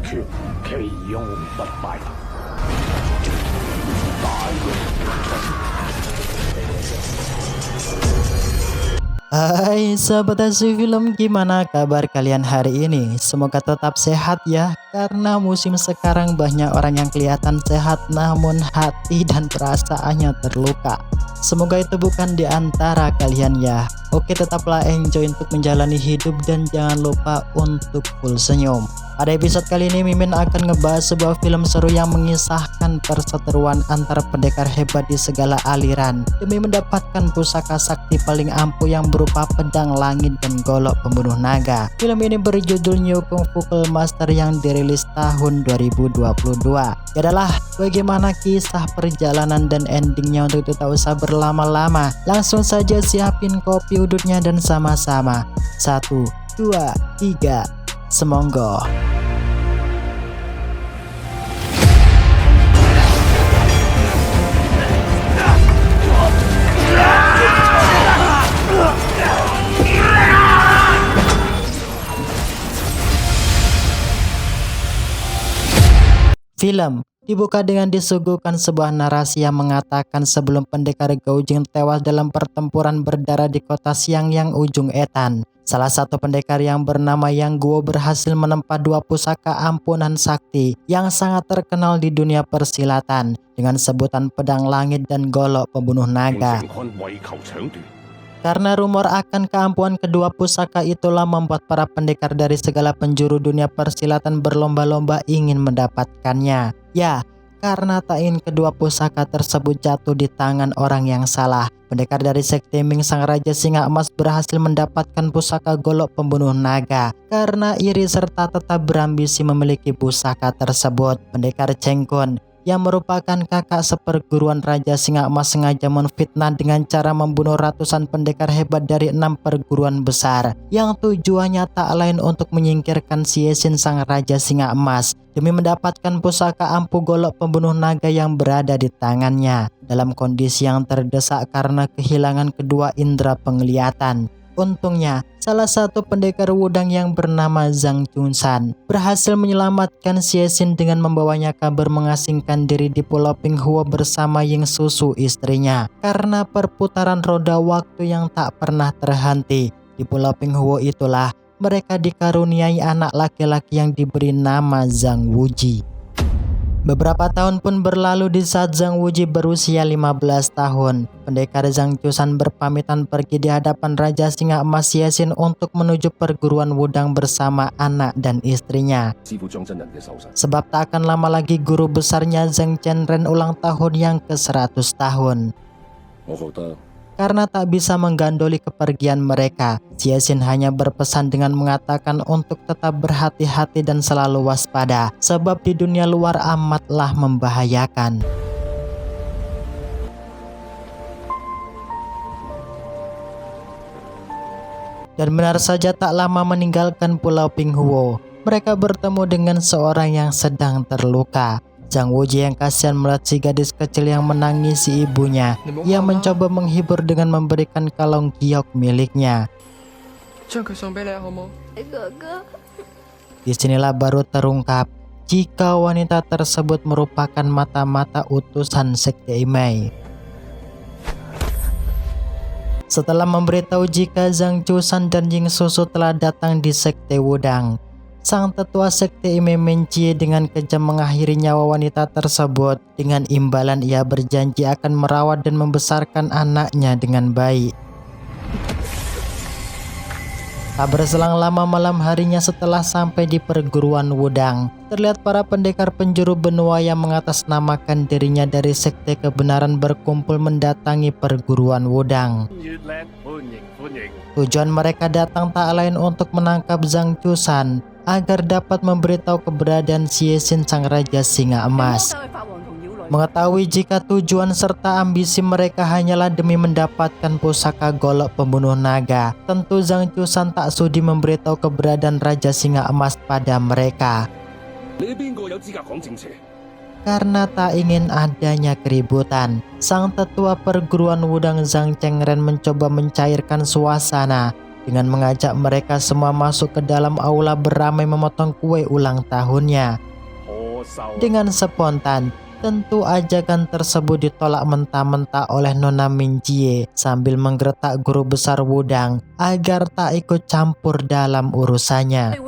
却其用不败。大勇。Hai sahabat Asyik Film, gimana kabar kalian hari ini? Semoga tetap sehat ya, karena musim sekarang banyak orang yang kelihatan sehat namun hati dan perasaannya terluka. Semoga itu bukan di antara kalian ya. Oke, tetaplah enjoy untuk menjalani hidup dan jangan lupa untuk full senyum. Pada episode kali ini Mimin akan ngebahas sebuah film seru yang mengisahkan perseteruan antar pendekar hebat di segala aliran demi mendapatkan pusaka sakti paling ampuh yang berupa pedang langit dan golok pembunuh naga. Film ini berjudul New Kung Fu Cult Master yang dirilis tahun 2022. Yadalah, bagaimana kisah perjalanan dan endingnya? Untuk itu tak usah berlama-lama, langsung saja siapin kopi udutnya dan sama-sama 1, 2, 3 semonggo. Film dibuka dengan disuguhkan sebuah narasi yang mengatakan sebelum pendekar Gaujing tewas dalam pertempuran berdarah di kota Xiangyang ujung Etan, salah satu pendekar yang bernama Yang Guo berhasil menempa dua pusaka ampunan sakti yang sangat terkenal di dunia persilatan dengan sebutan pedang langit dan golok pembunuh naga. Karena rumor akan keampuhan kedua pusaka itulah membuat para pendekar dari segala penjuru dunia persilatan berlomba-lomba ingin mendapatkannya. Ya, karena tak ingin kedua pusaka tersebut jatuh di tangan orang yang salah, pendekar dari sekte Ming Sang Raja Singa Emas berhasil mendapatkan pusaka golok pembunuh naga. Karena iri serta tetap berambisi memiliki pusaka tersebut, pendekar Cheng Kun yang merupakan kakak seperguruan Raja Singa Emas sengaja menfitnah dengan cara membunuh ratusan pendekar hebat dari 6 perguruan besar yang tujuannya tak lain untuk menyingkirkan Xie Xin Sang Raja Singa Emas demi mendapatkan pusaka ampuh golok pembunuh naga yang berada di tangannya dalam kondisi yang terdesak karena kehilangan kedua indera penglihatan. Untungnya, salah satu pendekar Wudang yang bernama Zhang Chunsan berhasil menyelamatkan Xie Xin dengan membawanya kabur mengasingkan diri di Pulau Pinghuo bersama Ying Susu istrinya. Karena perputaran roda waktu yang tak pernah terhenti, di Pulau Pinghuo itulah mereka dikaruniai anak laki-laki yang diberi nama Zhang Wuji. Beberapa tahun pun berlalu di saat Zhang Wuji berusia 15 tahun. Pendekar Zhang Chunsan berpamitan pergi di hadapan Raja Singa Emas Xie Xin untuk menuju perguruan Wudang bersama anak dan istrinya. Sebab tak akan lama lagi guru besarnya Zhang Chenren ulang tahun yang ke-100 tahun. Karena tak bisa menggandoli kepergian mereka, Xie Xin hanya berpesan dengan mengatakan untuk tetap berhati-hati dan selalu waspada, sebab di dunia luar amatlah membahayakan. Dan benar saja tak lama meninggalkan Pulau Pinghuo, mereka bertemu dengan seorang yang sedang terluka. Zhang Wuji yang kasihan melihat si gadis kecil yang menangisi ibunya. Ia mencoba menghibur dengan memberikan kalung giok miliknya. Disinilah baru terungkap jika wanita tersebut merupakan mata-mata utusan sekte Imei. Setelah memberitahu jika Zhang Chunsan dan Ying Susu telah datang di sekte Wudang, sang tetua sekte Imei Mencie dengan kejam mengakhiri nyawa wanita tersebut. Dengan imbalan ia berjanji akan merawat dan membesarkan anaknya dengan baik. Tak berselang lama, malam harinya setelah sampai di perguruan Wudang, terlihat para pendekar penjuru benua yang mengatasnamakan dirinya dari sekte kebenaran berkumpul mendatangi perguruan Wudang. Tujuan mereka datang tak lain untuk menangkap Zhang Chunsan agar dapat memberitahu keberadaan Xie Xin Sang Raja Singa Emas. Mengetahui jika tujuan serta ambisi mereka hanyalah demi mendapatkan pusaka golok pembunuh naga, tentu Zhang Chunsan tak sudi memberitahu keberadaan Raja Singa Emas pada mereka. Karena tak ingin adanya keributan, sang tetua perguruan Wudang Zhang Chengren mencoba mencairkan suasana dengan mengajak mereka semua masuk ke dalam aula beramai memotong kue ulang tahunnya. Dengan spontan, tentu ajakan tersebut ditolak mentah-mentah oleh Nona Minjie sambil menggertak guru besar Wudang agar tak ikut campur dalam urusannya.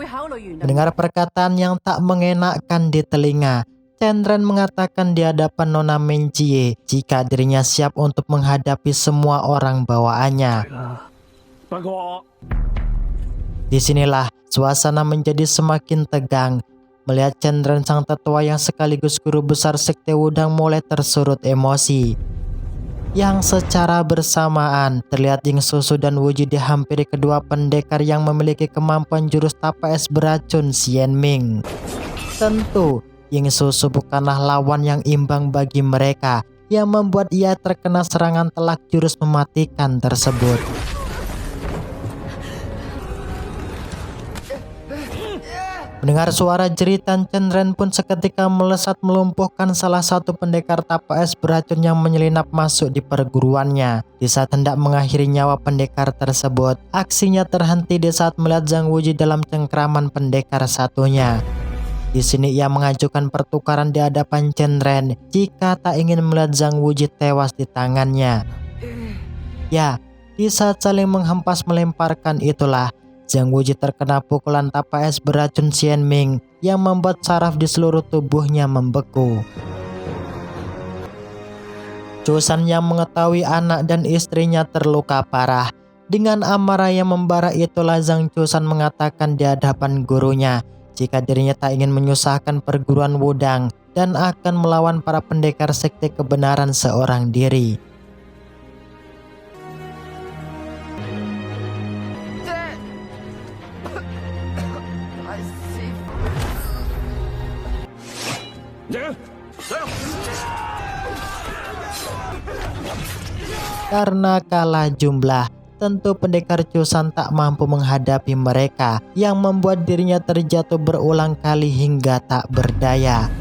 Mendengar perkataan yang tak mengenakkan di telinga, Chenren mengatakan di hadapan Nona Minjie jika dirinya siap untuk menghadapi semua orang bawaannya. Disinilah suasana menjadi semakin tegang. Melihat Chenren sang tetua yang sekaligus guru besar sekte Wudang mulai tersurut emosi. Yang secara bersamaan terlihat Ying Susu dan Wuji dihampiri kedua pendekar yang memiliki kemampuan jurus tapa es beracun Xian Ming. Tentu Ying Susu bukanlah lawan yang imbang bagi mereka, yang membuat ia terkena serangan telak jurus mematikan tersebut. Mendengar suara jeritan, Chenren pun seketika melesat melumpuhkan salah satu pendekar tapa es beracun yang menyelinap masuk di perguruannya. Di saat hendak mengakhiri nyawa pendekar tersebut, aksinya terhenti di saat melihat Zhang Wuji dalam cengkraman pendekar satunya. Di sini ia mengajukan pertukaran di hadapan Chenren jika tak ingin melihat Zhang Wuji tewas di tangannya. Ya, di saat saling menghempas melemparkan itulah Zhang Wuji terkena pukulan tapa es beracun Xian Ming yang membuat saraf di seluruh tubuhnya membeku. Chusan yang mengetahui anak dan istrinya terluka parah. Dengan amarah yang membara itulah Zhang Chusan mengatakan di hadapan gurunya jika dirinya tak ingin menyusahkan perguruan Wudang dan akan melawan para pendekar sekte kebenaran seorang diri. Karena kalah jumlah, tentu pendekar Chusan tak mampu menghadapi mereka, yang membuat dirinya terjatuh berulang kali hingga tak berdaya.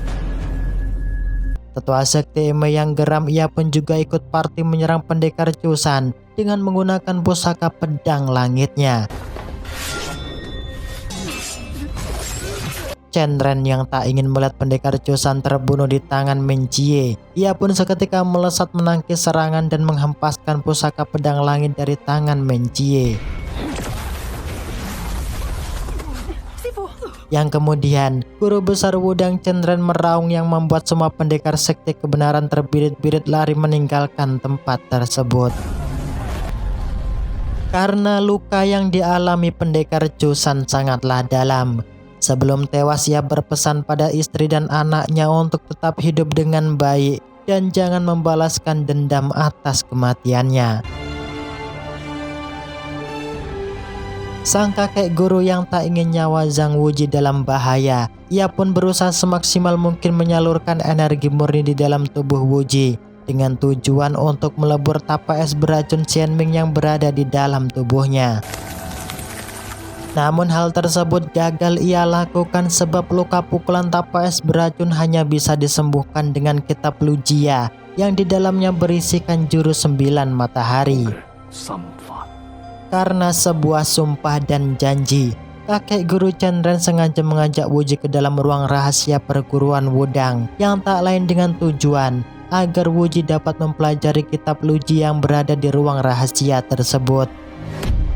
Tetua sekte Ime yang geram, ia pun juga ikut parti menyerang pendekar Chusan dengan menggunakan pusaka pedang langitnya. Chenren yang tak ingin melihat pendekar Chusan terbunuh di tangan Minjie, ia pun seketika melesat menangkis serangan dan menghempaskan pusaka pedang langit dari tangan Minjie. Yang kemudian, guru besar Wudang Chenren meraung yang membuat semua pendekar sekte kebenaran terbirit-birit lari meninggalkan tempat tersebut. Karena luka yang dialami pendekar Chusan sangatlah dalam. Sebelum tewas ia berpesan pada istri dan anaknya untuk tetap hidup dengan baik dan jangan membalaskan dendam atas kematiannya. Sang kakek guru yang tak ingin nyawa Zhang Wuji dalam bahaya, ia pun berusaha semaksimal mungkin menyalurkan energi murni di dalam tubuh Wuji dengan tujuan untuk melebur tapa es beracun Xian Ming yang berada di dalam tubuhnya. Namun hal tersebut gagal ia lakukan sebab luka pukulan tapa es beracun hanya bisa disembuhkan dengan kitab Lujia yang di dalamnya berisikan jurus 9 matahari. Karena sebuah sumpah dan janji, kakek guru Chenren sengaja mengajak Wuji ke dalam ruang rahasia perguruan Wudang yang tak lain dengan tujuan agar Wuji dapat mempelajari kitab Lujia yang berada di ruang rahasia tersebut.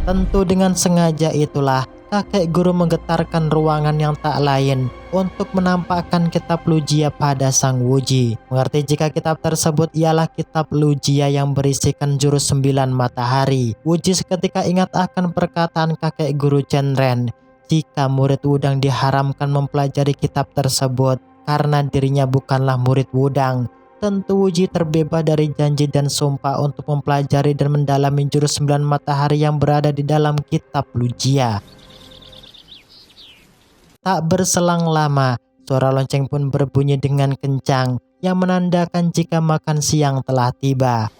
Tentu dengan sengaja itulah kakek guru menggetarkan ruangan yang tak lain untuk menampakkan kitab Lujia pada sang Wuji. Mengerti jika kitab tersebut ialah kitab Lujia yang berisikan jurus 9 matahari. Wuji seketika ingat akan perkataan kakek guru Chenren jika murid Wudang diharamkan mempelajari kitab tersebut karena dirinya bukanlah murid Wudang. Tentu Wuji terbebas dari janji dan sumpah untuk mempelajari dan mendalami jurus 9 matahari yang berada di dalam kitab Lujia. Tak berselang lama, suara lonceng pun berbunyi dengan kencang yang menandakan jika makan siang telah tiba.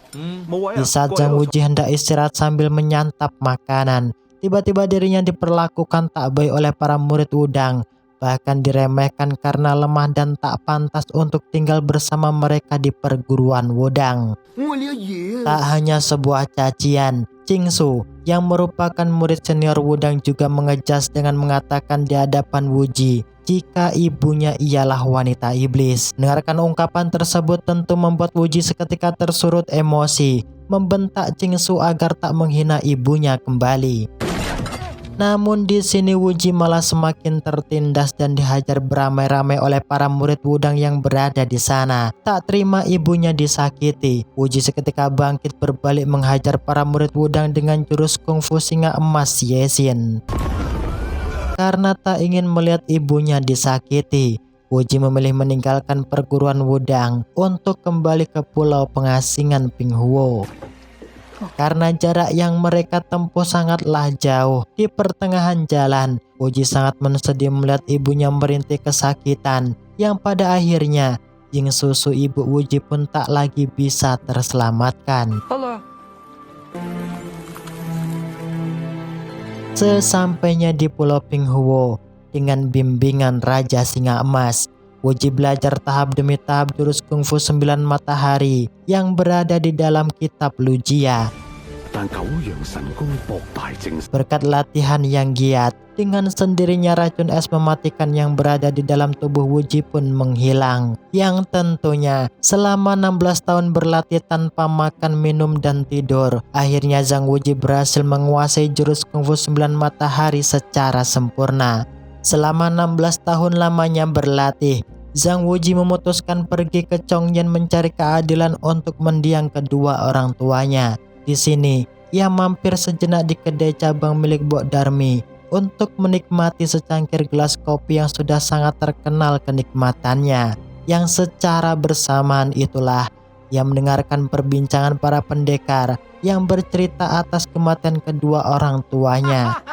Di saat Zhang Wuji hendak istirahat sambil menyantap makanan, tiba-tiba dirinya diperlakukan tak baik oleh para murid Wudang. bahkan diremehkan karena lemah dan tak pantas untuk tinggal bersama mereka di perguruan Wudang. Tak hanya sebuah cacian, Qingsu yang merupakan murid senior Wudang juga mengejas dengan mengatakan di hadapan Wuji jika ibunya ialah wanita iblis. Mendengarkan ungkapan tersebut tentu membuat Wuji seketika tersurut emosi, membentak Qingsu agar tak menghina ibunya kembali. Namun di sini Wuji malah semakin tertindas dan dihajar beramai-ramai oleh para murid Wudang yang berada di sana. Tak terima ibunya disakiti, Wuji seketika bangkit berbalik menghajar para murid Wudang dengan jurus kungfu singa emas Yexin. Karena tak ingin melihat ibunya disakiti, Wuji memilih meninggalkan perguruan Wudang untuk kembali ke pulau pengasingan Pinghuo. Karena jarak yang mereka tempuh sangatlah jauh, di pertengahan jalan, Wuji sangat bersedih melihat ibunya merintih kesakitan, yang pada akhirnya Jing susu ibu Wuji pun tak lagi bisa terselamatkan. Sesampainya di Pulau Pinghuo, dengan bimbingan Raja Singa Emas, Wuji belajar tahap demi tahap jurus kungfu 9 matahari yang berada di dalam kitab Lujia. Berkat latihan yang giat, dengan sendirinya racun es mematikan yang berada di dalam tubuh Wuji pun menghilang. Yang tentunya selama 16 tahun berlatih tanpa makan, minum, dan tidur, akhirnya Zhang Wuji berhasil menguasai jurus kungfu 9 matahari secara sempurna. Selama 16 tahun lamanya berlatih, Zhang Wuji memutuskan pergi ke Chongyan mencari keadilan untuk mendiang kedua orang tuanya. Di sini, ia mampir sejenak di kedai cabang milik Bok Darmi untuk menikmati secangkir gelas kopi yang sudah sangat terkenal kenikmatannya. Yang secara bersamaan itulah ia mendengarkan perbincangan para pendekar yang bercerita atas kematian kedua orang tuanya.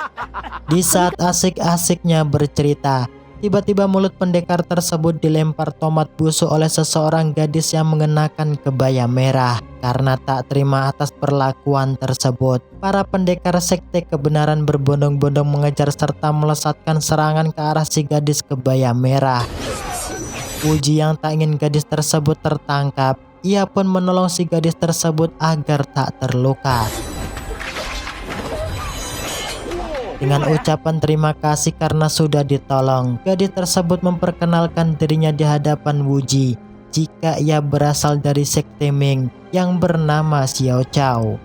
Di saat asik-asiknya bercerita, tiba-tiba mulut pendekar tersebut dilempar tomat busuk oleh seseorang gadis yang mengenakan kebaya merah. Karena tak terima atas perlakuan tersebut, para pendekar sekte kebenaran berbondong-bondong mengejar serta melesatkan serangan ke arah si gadis kebaya merah. Wuji yang tak ingin gadis tersebut tertangkap, ia pun menolong si gadis tersebut agar tak terluka. Dengan ucapan terima kasih karena sudah ditolong, gadis tersebut memperkenalkan dirinya di hadapan Wuji jika ia berasal dari sekte Ming yang bernama Xiao Chao.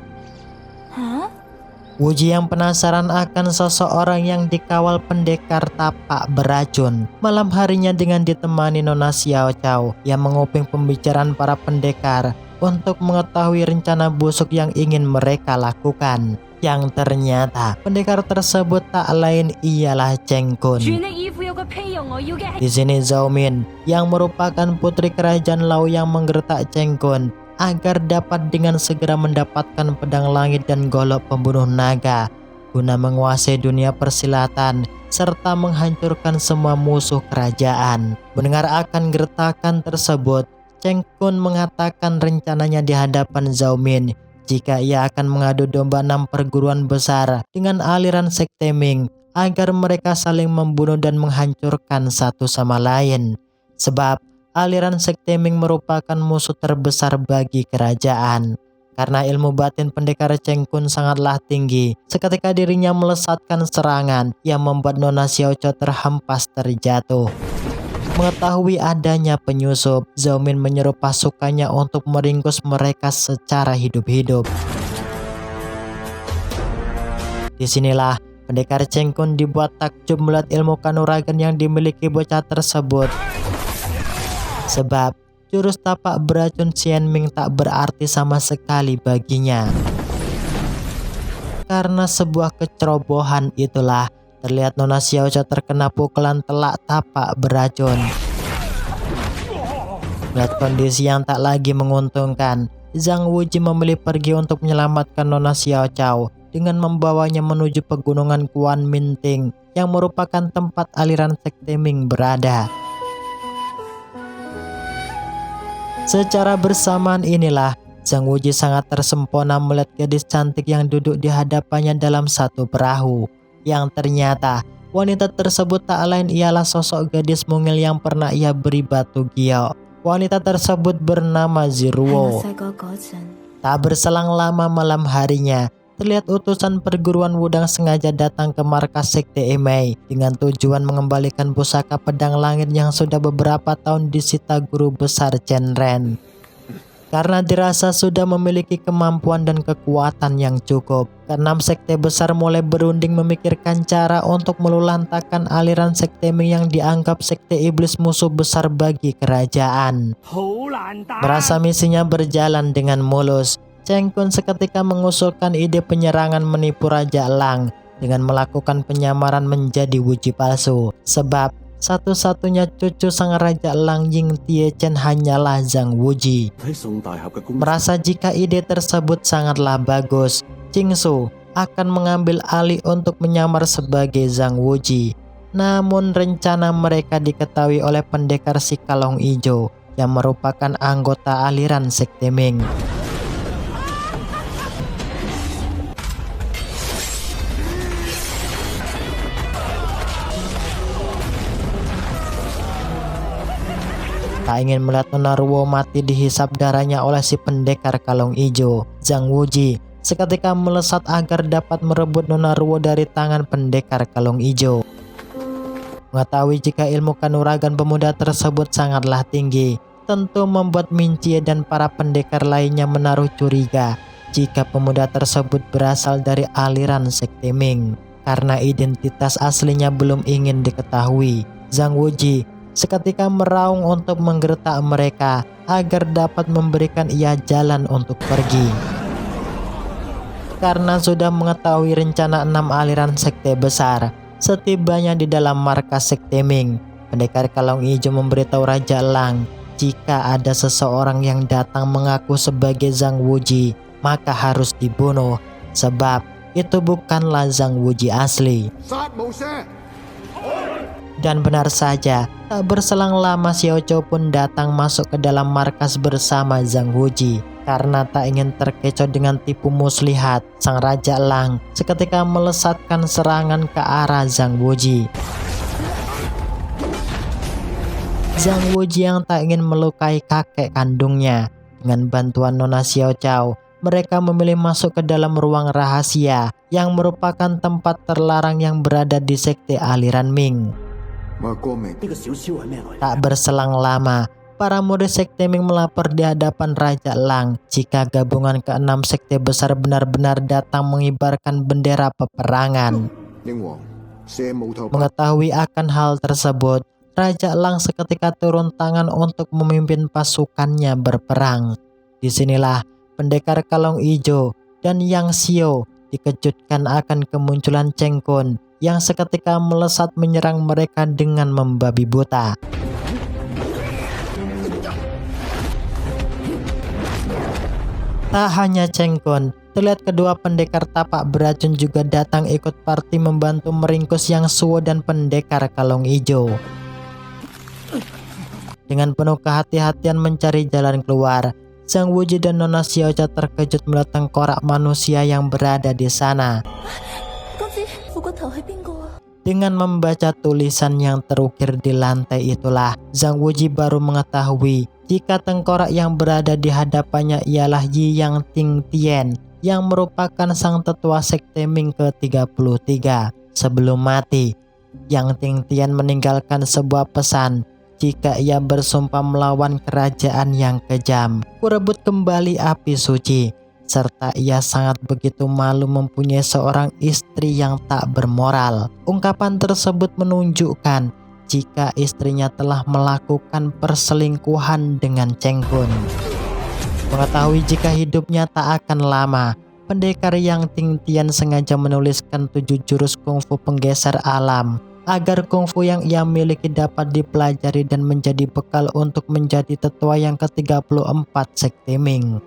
Wuji yang penasaran akan seseorang yang dikawal pendekar tapak beracun, malam harinya dengan ditemani Nona Xiao Chao yang menguping pembicaraan para pendekar untuk mengetahui rencana busuk yang ingin mereka lakukan. Yang ternyata pendekar tersebut tak lain ialah Cheng Kun. Di sini Zhao Min yang merupakan putri kerajaan Lao yang menggertak Cheng Kun agar dapat dengan segera mendapatkan pedang langit dan golok pembunuh naga guna menguasai dunia persilatan serta menghancurkan semua musuh kerajaan. Mendengar akan gertakan tersebut, Cheng Kun mengatakan rencananya di hadapan Zhao Min jika ia akan mengadu domba 6 perguruan besar dengan aliran sekte Ming agar mereka saling membunuh dan menghancurkan satu sama lain. Sebab aliran sekte Ming merupakan musuh terbesar bagi kerajaan. Karena ilmu batin pendekar Cheng Kun sangatlah tinggi, seketika dirinya melesatkan serangan yang membuat Nona Xiao Chao terhempas terjatuh. Mengetahui adanya penyusup, Zhao Min menyuruh pasukannya untuk meringkus mereka secara hidup-hidup. Disinilah pendekar Cheng Kun dibuat takjub melihat ilmu kanuragan yang dimiliki bocah tersebut. Sebab jurus tapak beracun Xian Ming tak berarti sama sekali baginya. Karena sebuah kecerobohan itulah terlihat Nona Xiao Chao terkena pukulan telak tapak beracun. Melihat kondisi yang tak lagi menguntungkan, Zhang Wuji memilih pergi untuk menyelamatkan Nona Xiao Chao dengan membawanya menuju pegunungan Kuan Minting yang merupakan tempat aliran sekte Ming berada. Secara bersamaan inilah Zhang Wuji sangat tersempona melihat gadis cantik yang duduk di hadapannya dalam satu perahu, yang ternyata Wanita tersebut tak lain ialah sosok gadis mungil yang pernah ia beri batu giok. Wanita tersebut bernama Ziruo. Tak berselang lama malam harinya, terlihat utusan perguruan Wudang sengaja datang ke markas sekte Emei dengan tujuan mengembalikan pusaka pedang langit yang sudah beberapa tahun disita guru besar Chen Ren. Karena dirasa sudah memiliki kemampuan dan kekuatan yang cukup, keenam sekte besar mulai berunding memikirkan cara untuk melulantakan aliran sekte Ming yang dianggap sekte iblis musuh besar bagi kerajaan. Merasa misinya berjalan dengan mulus, Cheng Kun seketika mengusulkan ide penyerangan menipu Raja Lang dengan melakukan penyamaran menjadi Wuji palsu. Sebab satu-satunya cucu sang Raja Lang Ying Tie Chen hanyalah Zhang Wuji. Merasa jika ide tersebut sangatlah bagus, Ching Su akan mengambil alih untuk menyamar sebagai Zhang Wuji. Namun rencana mereka diketahui oleh pendekar si Kalong Ijo yang merupakan anggota aliran sekte Ming. Tak ingin melihat Nona Ruo mati dihisap darahnya oleh si pendekar Kalong Ijo, Zhang Wuji seketika melesat agar dapat merebut Nona Ruo dari tangan pendekar Kalong Ijo. Mengetahui jika ilmu kanuragan pemuda tersebut sangatlah tinggi, tentu membuat Min Chie dan para pendekar lainnya menaruh curiga jika pemuda tersebut berasal dari aliran sekte Ming. Karena identitas aslinya belum ingin diketahui, Zhang Wuji seketika meraung untuk menggertak mereka agar dapat memberikan ia jalan untuk pergi. Karena sudah mengetahui rencana 6 aliran sekte besar, setibanya di dalam markas sekte Ming, pendekar Kalong Ijo memberitahu Raja Lang jika ada seseorang yang datang mengaku sebagai Zhang Wuji, maka harus dibunuh, sebab itu bukanlah Zhang Wuji asli. Dan benar saja, tak berselang lama Xiao Chou pun datang masuk ke dalam markas bersama Zhang Wuji. Karena tak ingin terkecoh dengan tipu muslihat, sang Raja Lang seketika melesatkan serangan ke arah Zhang Wuji. Zhang Wuji yang tak ingin melukai kakek kandungnya, dengan bantuan Nona Xiao Chou, mereka memilih masuk ke dalam ruang rahasia yang merupakan tempat terlarang yang berada di sekte aliran Ming. Tak berselang lama, para murid sekte Ming melapor di hadapan Raja Lang jika gabungan ke-6 sekte besar benar-benar datang mengibarkan bendera peperangan. Mengetahui akan hal tersebut, Raja Lang seketika turun tangan untuk memimpin pasukannya berperang. Disinilah pendekar Kalong Ijo dan Yang Xiao dikejutkan akan kemunculan Cheng Kun yang seketika melesat menyerang mereka dengan membabi buta. Tak hanya Cheng Kun, terlihat kedua pendekar tapak beracun juga datang ikut party membantu meringkus Yang Suo dan pendekar Kalong Ijo. Dengan penuh kehati-hatian mencari jalan keluar, Zhang Wuji dan Nona Xiao Chou terkejut melihat tengkorak manusia yang berada di sana. Dengan membaca tulisan yang terukir di lantai itulah, Zhang Wuji baru mengetahui jika tengkorak yang berada di hadapannya ialah Yi Yang Ting Tian yang merupakan sang tetua sekte Ming ke-33. Sebelum mati, Yang Ting Tian meninggalkan sebuah pesan jika ia bersumpah melawan kerajaan yang kejam, kurebut kembali api suci, serta ia sangat begitu malu mempunyai seorang istri yang tak bermoral. Ungkapan tersebut menunjukkan jika istrinya telah melakukan perselingkuhan dengan Cheng Kun. Mengetahui jika hidupnya tak akan lama, pendekar Yang Ting Tian sengaja menuliskan 7 jurus kungfu penggeser alam agar kungfu yang ia miliki dapat dipelajari dan menjadi bekal untuk menjadi tetua yang ke-34 sekte Ming.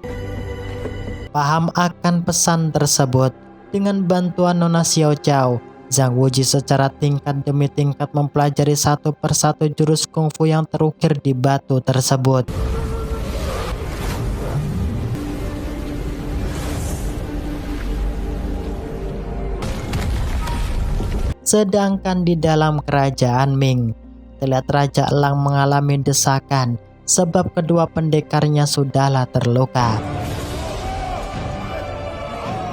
Paham akan pesan tersebut, dengan bantuan Nona Xiao Chou, Zhang Wuji secara tingkat demi tingkat mempelajari satu persatu jurus kungfu yang terukir di batu tersebut. Sedangkan di dalam kerajaan Ming, terlihat Raja Elang mengalami desakan sebab kedua pendekarnya sudahlah terluka.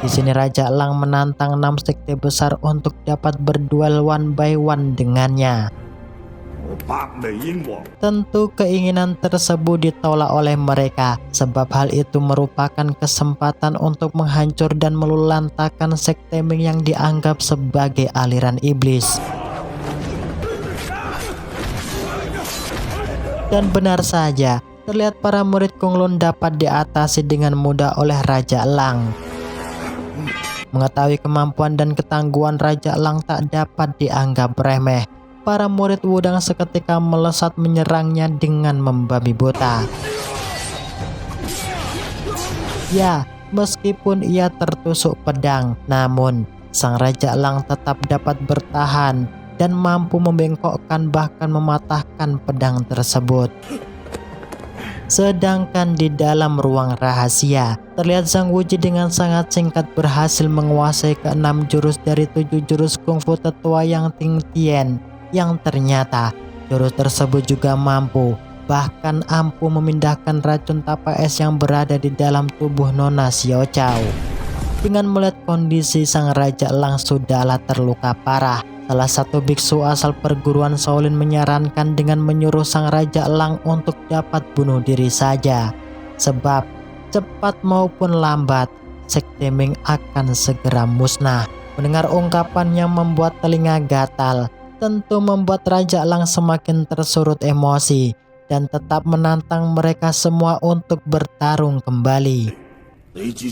Di sini Raja Elang menantang 6 sekte besar untuk dapat berduel one by one dengannya. Tentu keinginan tersebut ditolak oleh mereka, sebab hal itu merupakan kesempatan untuk menghancur dan melulantakan sekte Ming yang dianggap sebagai aliran iblis. Dan benar saja, terlihat para murid Kunlun dapat diatasi dengan mudah oleh Raja Elang. Mengetahui kemampuan dan ketangguhan Raja Elang tak dapat dianggap remeh, para murid Wudang seketika melesat menyerangnya dengan membabi buta. Ya, meskipun ia tertusuk pedang, namun sang Raja Elang tetap dapat bertahan dan mampu membengkokkan bahkan mematahkan pedang tersebut. Sedangkan di dalam ruang rahasia, terlihat Zhang Wuji dengan sangat singkat berhasil menguasai ke-6 jurus dari 7 jurus kungfu tetua yang Ting Tian, yang ternyata jurus tersebut juga mampu, bahkan ampuh memindahkan racun tapa es yang berada di dalam tubuh Nona Xiao Chao. Dengan melihat kondisi sang Raja Elang sudahlah terluka parah, salah satu biksu asal perguruan Shaolin menyarankan dengan menyuruh sang Raja Elang untuk dapat bunuh diri saja, sebab cepat maupun lambat sekte Ming akan segera musnah. Mendengar ungkapan yang membuat telinga gatal, tentu membuat Raja Elang semakin tersurut emosi dan tetap menantang mereka semua untuk bertarung kembali.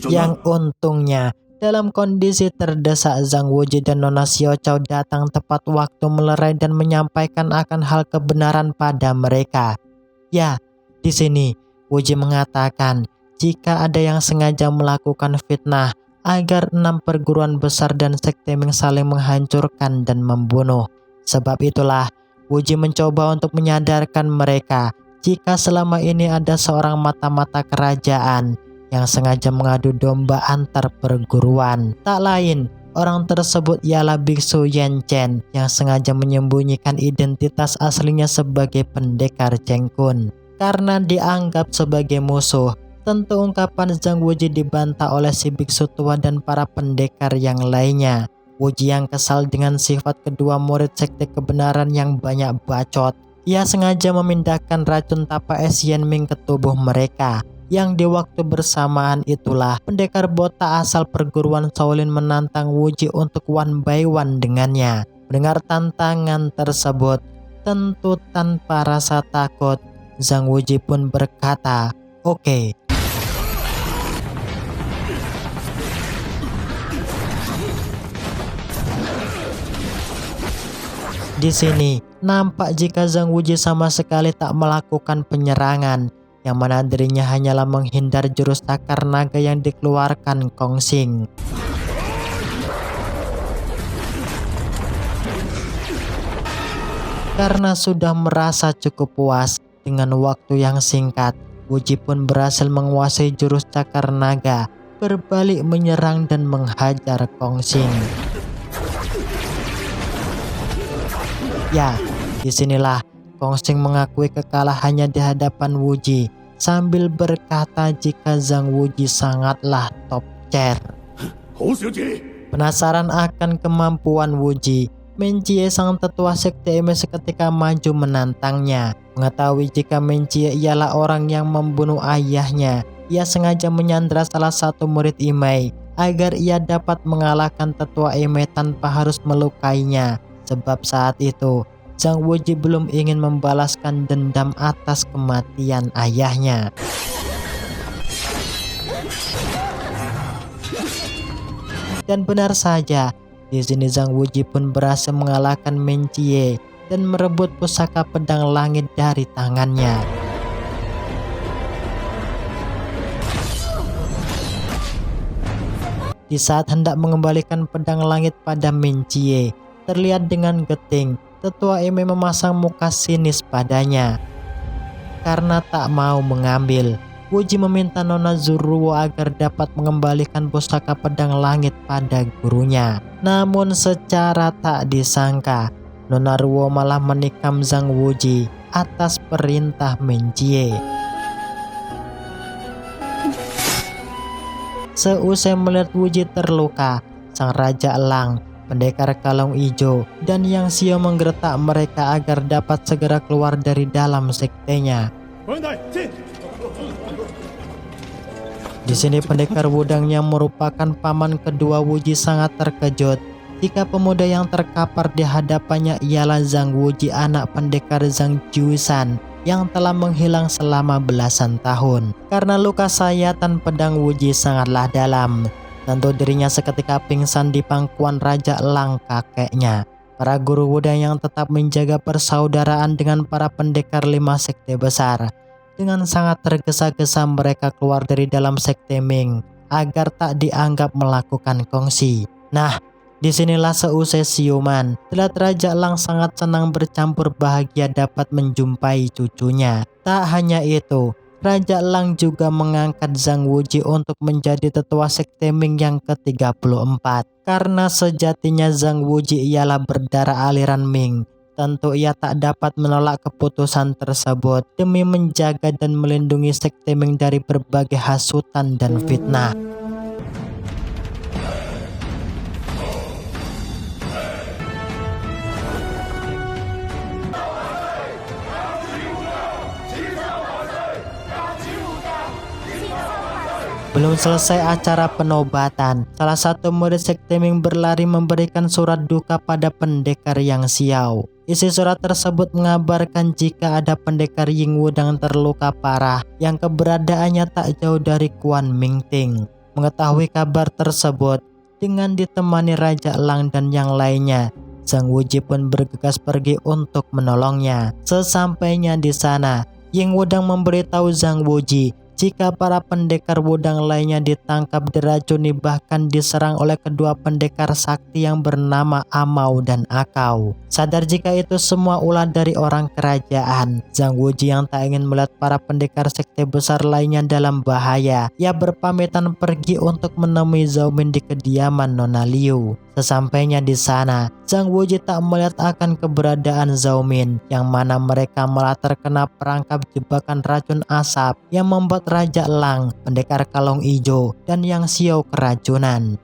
Yang untungnya, dalam kondisi terdesak, Zhang Wuji dan Nona Xiao Chao datang tepat waktu melerai dan menyampaikan akan hal kebenaran pada mereka. Ya, di sini Wuji mengatakan jika ada yang sengaja melakukan fitnah agar 6 perguruan besar dan sekte Ming saling menghancurkan dan membunuh. Sebab itulah Wuji mencoba untuk menyadarkan mereka jika selama ini ada seorang mata-mata kerajaan yang sengaja mengadu domba antar perguruan. Tak lain, orang tersebut ialah Biksu Yan Chen yang sengaja menyembunyikan identitas aslinya sebagai pendekar Cheng Kun. Karena dianggap sebagai musuh, tentu ungkapan Zhang Wuji dibantah oleh si biksu tua dan para pendekar yang lainnya. Wuji yang kesal dengan sifat kedua murid sekte kebenaran yang banyak bacot, ia sengaja memindahkan racun tapa es Yan Ming ke tubuh mereka. Yang di waktu bersamaan itulah pendekar botak asal perguruan Shaolin menantang Wuji untuk one by one dengannya. Mendengar tantangan tersebut, tentu tanpa rasa takut, Zhang Wuji pun berkata, "Oke." Di sini nampak jika Zhang Wuji sama sekali tak melakukan penyerangan, yang mana dirinya hanyalah menghindar jurus takar naga yang dikeluarkan Kong Xing. Karena sudah merasa cukup puas dengan waktu yang singkat, Wuji pun berhasil menguasai jurus cakar naga, berbalik menyerang dan menghajar Kong Xing. Ya, disinilah Kong Xing mengakui kekalahannya di hadapan Wuji sambil berkata jika Zhang Wuji sangatlah top tier. Penasaran akan kemampuan Wuji, Menjie sang tetua sekte Ime seketika maju menantangnya. Mengetahui jika Menjie ialah orang yang membunuh ayahnya, ia sengaja menyandra salah satu murid Imei agar ia dapat mengalahkan tetua Imei tanpa harus melukainya. Sebab saat itu Zhang Wuji belum ingin membalaskan dendam atas kematian ayahnya. Dan benar saja, di sini Zhang Wuji pun berhasil mengalahkan Menjie dan merebut pusaka pedang langit dari tangannya. Di saat hendak mengembalikan pedang langit pada Menjie, terlihat dengan geting tetua Ime memasang muka sinis padanya karena tak mau mengambil. Wuji meminta Nona Zuruo agar dapat mengembalikan pusaka pedang langit pada gurunya. Namun secara tak disangka, Nona Ruo malah menikam Zhang Wuji atas perintah Minjie. Seusai melihat Wuji terluka, sang Raja Elang, Pendekar Kalung Ijo, dan Yang Xiao menggertak mereka agar dapat segera keluar dari dalam sektenya. Di sini pendekar Wudang yang merupakan paman kedua Wuji sangat terkejut jika pemuda yang terkapar di hadapannya ialah Zhang Wuji, anak pendekar Zhang Jiusan yang telah menghilang selama belasan tahun. Karena luka sayatan pedang Wuji sangatlah dalam, tentu dirinya seketika pingsan di pangkuan Raja Elang kakeknya. Para guru Wudang yang tetap menjaga persaudaraan dengan para pendekar 5 sekte besar, dengan sangat tergesa-gesa mereka keluar dari dalam sekte Ming agar tak dianggap melakukan kongsi. Nah, disinilah seusai siuman, terlihat Raja Elang sangat senang bercampur bahagia dapat menjumpai cucunya. Tak hanya itu, Raja Elang juga mengangkat Zhang Wuji untuk menjadi tetua sekte Ming yang ke-34. Karena sejatinya Zhang Wuji ialah berdarah aliran Ming, tentu ia tak dapat menolak keputusan tersebut demi menjaga dan melindungi sekte Ming dari berbagai hasutan dan fitnah. Belum selesai acara penobatan, salah satu murid sekte Ming berlari memberikan surat duka pada pendekar Yang Xiao. Isi surat tersebut mengabarkan jika ada pendekar Ying Wudang terluka parah yang keberadaannya tak jauh dari Kuan Mingting. Mengetahui kabar tersebut, dengan ditemani Raja Elang dan yang lainnya, Zhang Wuji pun bergegas pergi untuk menolongnya. Sesampainya di sana, Ying Wudang memberitahu Zhang Wuji jika para pendekar Wudang lainnya ditangkap, diracuni, bahkan diserang oleh kedua pendekar sakti yang bernama Amao dan Akao. Sadar jika itu semua ulah dari orang kerajaan, Zhang Wuji yang tak ingin melihat para pendekar sekte besar lainnya dalam bahaya, ia berpamitan pergi untuk menemui Zhao Min di kediaman Nona Liu. Sesampainya di sana, Zhang Wuji tak melihat akan keberadaan Zhao Min, yang mana mereka malah terkena perangkap jebakan racun asap yang membuat Raja Elang, Pendekar Kalung Ijo, dan Yang Xiao keracunan.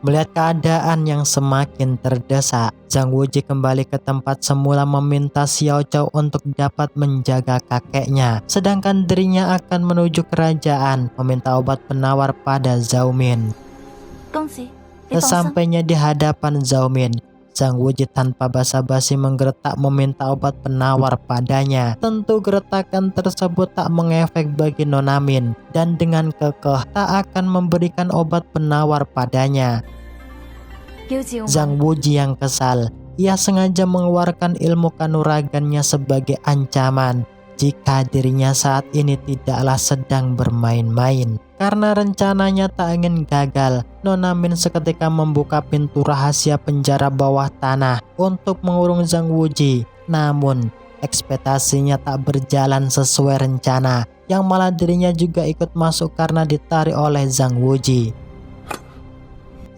Melihat keadaan yang semakin terdesak, Zhang Wuji kembali ke tempat semula meminta Xiao Zhao untuk dapat menjaga kakeknya, sedangkan dirinya akan menuju kerajaan meminta obat penawar pada Zhao Min. Sesampainya di hadapan Zhao Min, Zhang Wuji tanpa basa-basi menggertak meminta obat penawar padanya. Tentu gertakan tersebut tak mengefek bagi Nona Min, dan dengan kekeh tak akan memberikan obat penawar padanya. Zhang Wuji yang kesal, ia sengaja mengeluarkan ilmu kanuragannya sebagai ancaman jika dirinya saat ini tidaklah sedang bermain-main. Karena rencananya tak ingin gagal, Nona Min seketika membuka pintu rahasia penjara bawah tanah untuk mengurung Zhang Wuji. Namun, ekspektasinya tak berjalan sesuai rencana, yang malah dirinya juga ikut masuk karena ditarik oleh Zhang Wuji.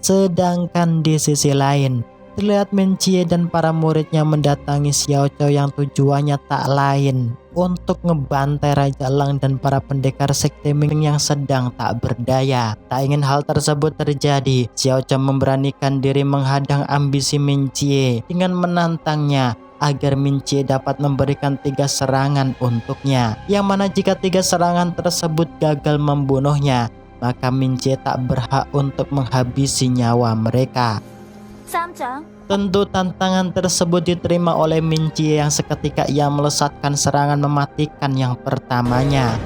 Sedangkan di sisi lain, terlihat Minjie dan para muridnya mendatangi Xiao Zhao yang tujuannya tak lain untuk ngebantai Raja Elang dan para pendekar sekte Ming yang sedang tak berdaya. Tak ingin hal tersebut terjadi, Xiao Zhao memberanikan diri menghadang ambisi Minjie dengan menantangnya agar Minjie dapat memberikan 3 serangan untuknya, yang mana jika 3 serangan tersebut gagal membunuhnya, maka Minjie tak berhak untuk menghabisi nyawa mereka. Tentu tantangan tersebut diterima oleh Minjie yang seketika ia melesatkan serangan mematikan yang pertamanya.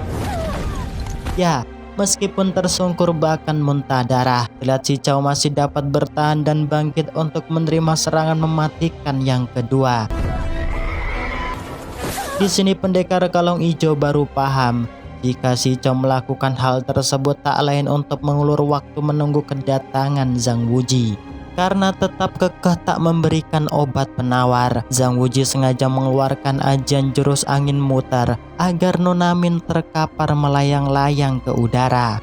Ya, meskipun tersungkur bahkan muntah darah, terlihat si Zhao masih dapat bertahan dan bangkit untuk menerima serangan mematikan yang kedua. Di sini pendekar Kalung Ijo baru paham jika si Zhao melakukan hal tersebut tak lain untuk mengulur waktu menunggu kedatangan Zhang Wuji. Karena tetap kekeh tak memberikan obat penawar, Zhang Wuji sengaja mengeluarkan ajian jurus angin muter agar Nona Min terkapar melayang-layang ke udara.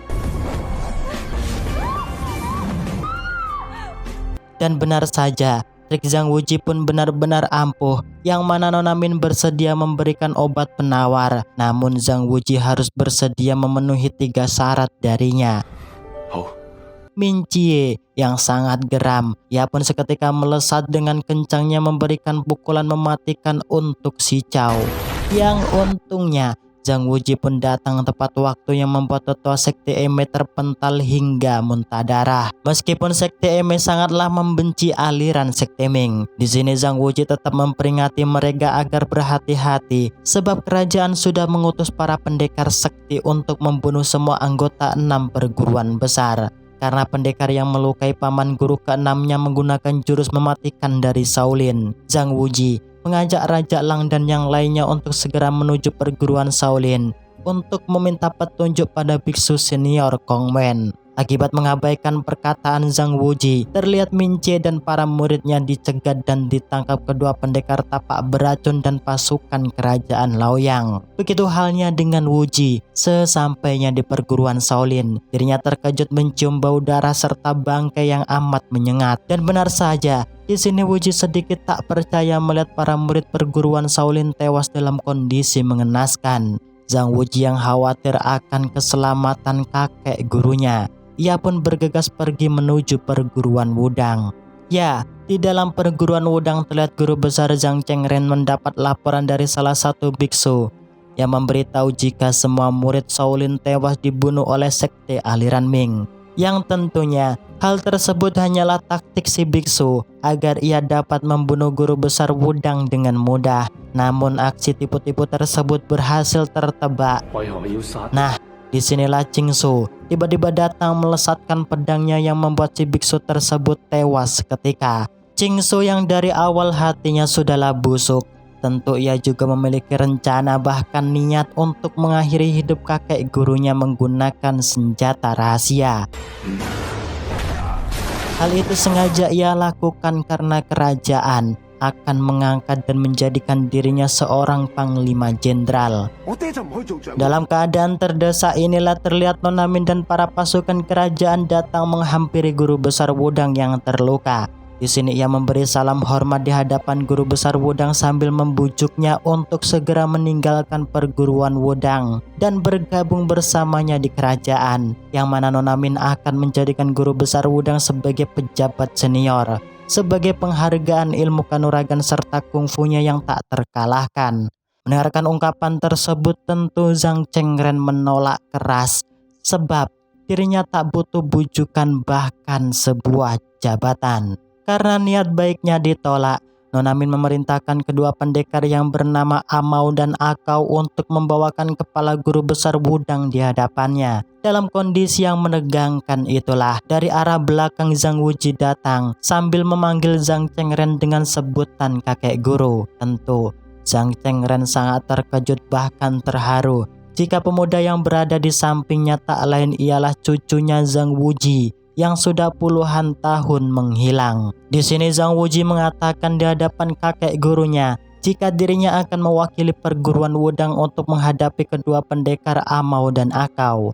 Dan benar saja, trik Zhang Wuji pun benar-benar ampuh, yang mana Nona Min bersedia memberikan obat penawar. Namun Zhang Wuji harus bersedia memenuhi 3 syarat darinya. Min Jie yang sangat geram, ia pun seketika melesat dengan kencangnya memberikan pukulan mematikan untuk si Cao. Yang untungnya Zhang Wuji pun datang tepat waktu yang membuat tetua sekte Eme terpental hingga muntah darah. Meskipun sekte Eme sangatlah membenci aliran sekte Ming, di sini Zhang Wuji tetap memperingati mereka agar berhati-hati sebab kerajaan sudah mengutus para pendekar sekti untuk membunuh semua anggota 6 perguruan besar. Karena pendekar yang melukai paman guru ke-6-nya menggunakan jurus mematikan dari Shaolin, Zhang Wuji mengajak Raja Lang dan yang lainnya untuk segera menuju perguruan Shaolin untuk meminta petunjuk pada biksu senior Kong Wen. Akibat mengabaikan perkataan Zhang Wuji, terlihat Min Jie dan para muridnya dicegat dan ditangkap kedua pendekar tapak beracun dan pasukan kerajaan Laoyang. Begitu halnya dengan Wuji, sesampainya di perguruan Shaolin, dirinya terkejut mencium bau darah serta bangkai yang amat menyengat. Dan benar saja, di sini Wuji sedikit tak percaya melihat para murid perguruan Shaolin tewas dalam kondisi mengenaskan. Zhang Wuji yang khawatir akan keselamatan kakek gurunya, ia pun bergegas pergi menuju perguruan Wudang. Ya, di dalam perguruan Wudang terlihat guru besar Zhang Chengren mendapat laporan dari salah satu biksu yang memberitahu jika semua murid Shaolin tewas dibunuh oleh sekte aliran Ming. Yang tentunya hal tersebut hanyalah taktik si biksu agar ia dapat membunuh guru besar Wudang dengan mudah. Namun aksi tipu-tipu tersebut berhasil tertebak. Nah, disinilah Qingsu tiba-tiba datang melesatkan pedangnya yang membuat si biksu tersebut tewas seketika. Qingsu yang dari awal hatinya sudahlah busuk, tentu ia juga memiliki rencana bahkan niat untuk mengakhiri hidup kakek gurunya menggunakan senjata rahasia. Hal itu sengaja ia lakukan karena kerajaan akan mengangkat dan menjadikan dirinya seorang panglima jenderal. Dalam keadaan terdesak inilah terlihat Nona Min dan para pasukan kerajaan datang menghampiri guru besar Wudang yang terluka. Di sini ia memberi salam hormat di hadapan guru besar Wudang sambil membujuknya untuk segera meninggalkan perguruan Wudang dan bergabung bersamanya di kerajaan, yang mana Nona Min akan menjadikan guru besar Wudang sebagai pejabat senior, sebagai penghargaan ilmu kanuragan serta kungfunya yang tak terkalahkan. Mendengarkan ungkapan tersebut tentu Zhang Chengren menolak keras sebab dirinya tak butuh bujukan bahkan sebuah jabatan. Karena niat baiknya ditolak, Nona Min memerintahkan kedua pendekar yang bernama Amau dan Akau untuk membawakan kepala guru besar Wudang di hadapannya. Dalam kondisi yang menegangkan itulah, dari arah belakang Zhang Wuji datang sambil memanggil Zhang Chengren dengan sebutan kakek guru. Tentu, Zhang Chengren sangat terkejut bahkan terharu jika pemuda yang berada di sampingnya tak lain ialah cucunya Zhang Wuji yang sudah puluhan tahun menghilang. Di sini Zhang Wuji mengatakan di hadapan kakek gurunya jika dirinya akan mewakili perguruan Wudang untuk menghadapi kedua pendekar Amau dan Akau.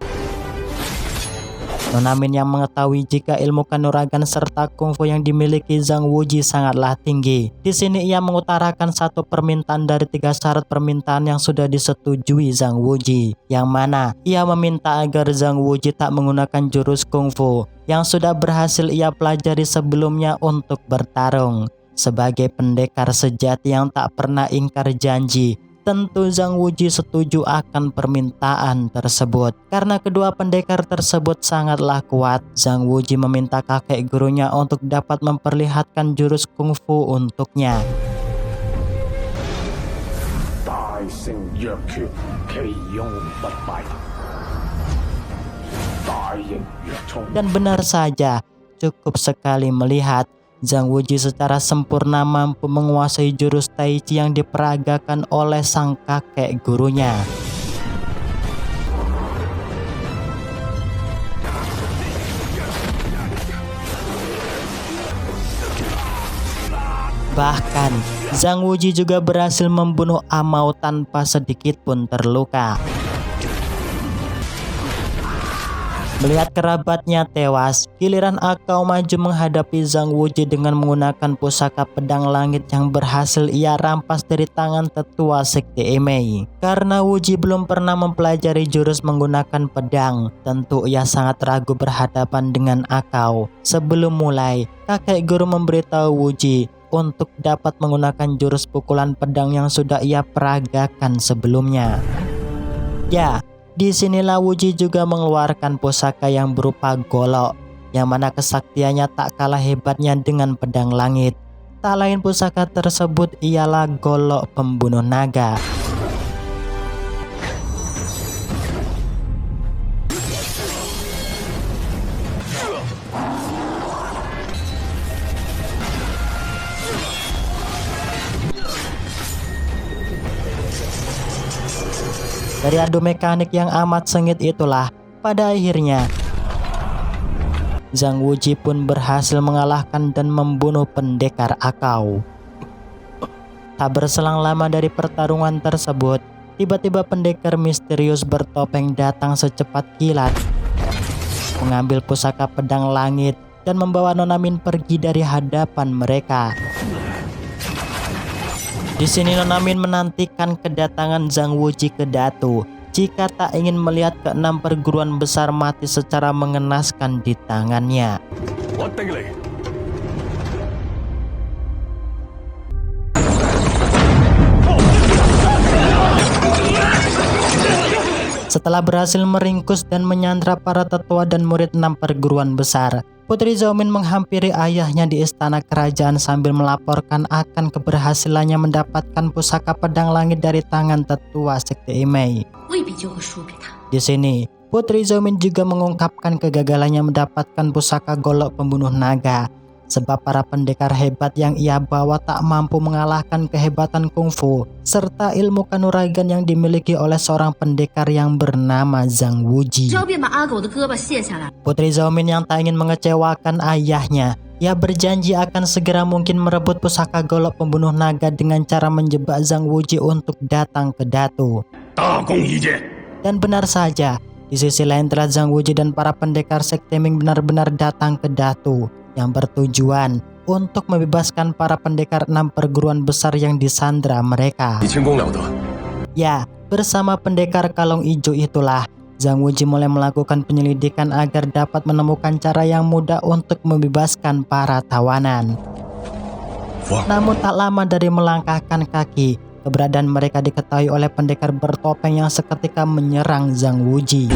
Nona Min yang mengetahui jika ilmu kanuragan serta kungfu yang dimiliki Zhang Wuji sangatlah tinggi. Di sini ia mengutarakan satu permintaan dari 3 syarat permintaan yang sudah disetujui Zhang Wuji, yang mana ia meminta agar Zhang Wuji tak menggunakan jurus kungfu yang sudah berhasil ia pelajari sebelumnya untuk bertarung. Sebagai pendekar sejati yang tak pernah ingkar janji, tentu Zhang Wuji setuju akan permintaan tersebut. Karena kedua pendekar tersebut sangatlah kuat, Zhang Wuji meminta kakek gurunya untuk dapat memperlihatkan jurus kungfu untuknya. Dan benar saja, cukup sekali melihat Zhang Wuji secara sempurna mampu menguasai jurus Tai Chi yang diperagakan oleh sang kakek gurunya. Bahkan, Zhang Wuji juga berhasil membunuh Amao tanpa sedikit pun terluka. Melihat kerabatnya tewas, giliran Akao maju menghadapi Zhang Wuji dengan menggunakan pusaka pedang langit yang berhasil ia rampas dari tangan tetua sekte Emei. Karena Wuji belum pernah mempelajari jurus menggunakan pedang, tentu ia sangat ragu berhadapan dengan Akao. Sebelum mulai, kakek guru memberitahu Wuji untuk dapat menggunakan jurus pukulan pedang yang sudah ia peragakan sebelumnya. Ya, disinilah Wuji juga mengeluarkan pusaka yang berupa golok, yang mana kesaktiannya tak kalah hebatnya dengan pedang langit. Tak lain pusaka tersebut ialah golok pembunuh naga. Dari adu mekanik yang amat sengit itulah, pada akhirnya Zhang Wuji pun berhasil mengalahkan dan membunuh pendekar Akao. Tak berselang lama dari pertarungan tersebut, tiba-tiba pendekar misterius bertopeng datang secepat kilat, mengambil pusaka pedang langit dan membawa Nona Min pergi dari hadapan mereka. Di sini Nona Min menantikan kedatangan Zhang Wuji ke Datu, jika tak ingin melihat keenam perguruan besar mati secara mengenaskan di tangannya. Setelah berhasil meringkus dan menyandra para tetua dan murid 6 perguruan besar, Putri Zhao Min menghampiri ayahnya di istana kerajaan sambil melaporkan akan keberhasilannya mendapatkan pusaka pedang langit dari tangan tetua sekte Emei. Di sini, Putri Zhao Min juga mengungkapkan kegagalannya mendapatkan pusaka golok pembunuh naga, sebab para pendekar hebat yang ia bawa tak mampu mengalahkan kehebatan kungfu serta ilmu kanuragan yang dimiliki oleh seorang pendekar yang bernama Zhang Wuji. Putri Zhao Min yang tak ingin mengecewakan ayahnya, ia berjanji akan segera mungkin merebut pusaka golok pembunuh naga dengan cara menjebak Zhang Wuji untuk datang ke Datu. Dan benar saja, di sisi lain telah Zhang Wuji dan para pendekar sekte Ming benar-benar datang ke Datu, yang bertujuan untuk membebaskan para pendekar 6 perguruan besar yang disandra mereka. Ya, bersama pendekar kalung ijo itulah Zhang Wuji mulai melakukan penyelidikan agar dapat menemukan cara yang mudah untuk membebaskan para tawanan. Namun tak lama dari melangkahkan kaki, keberadaan mereka diketahui oleh pendekar bertopeng yang seketika menyerang Zhang Wuji.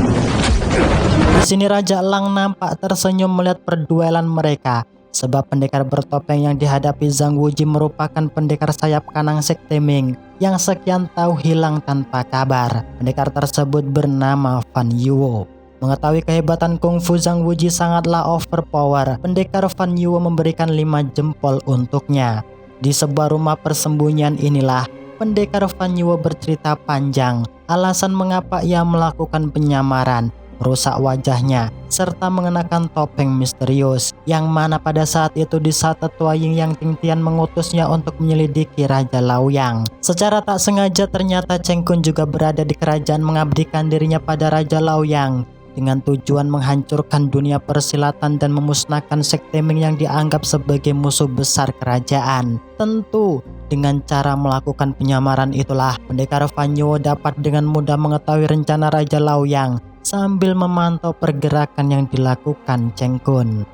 Di sini Raja Lang nampak tersenyum melihat perduelan mereka, sebab pendekar bertopeng yang dihadapi Zhang Wuji merupakan pendekar sayap kanang sekte Ming yang sekian tahu hilang tanpa kabar. Pendekar tersebut bernama Fan Yuo. Mengetahui kehebatan kungfu Zhang Wuji sangatlah overpower, pendekar Fan Yuo memberikan 5 jempol untuknya. Di sebuah rumah persembunyian inilah pendekar Fan Yuo bercerita panjang alasan mengapa ia melakukan penyamaran, merusak wajahnya, serta mengenakan topeng misterius, yang mana pada saat itu di saat tetua Ying Yang Tingtian mengutusnya untuk menyelidiki Raja Laoyang. Secara tak sengaja ternyata Cheng Kun juga berada di kerajaan mengabdikan dirinya pada Raja Laoyang, dengan tujuan menghancurkan dunia persilatan dan memusnahkan sekte Ming yang dianggap sebagai musuh besar kerajaan. Tentu, dengan cara melakukan penyamaran itulah, pendekar Fan Yuo dapat dengan mudah mengetahui rencana Raja Laoyang sambil memantau pergerakan yang dilakukan Cheng Kun.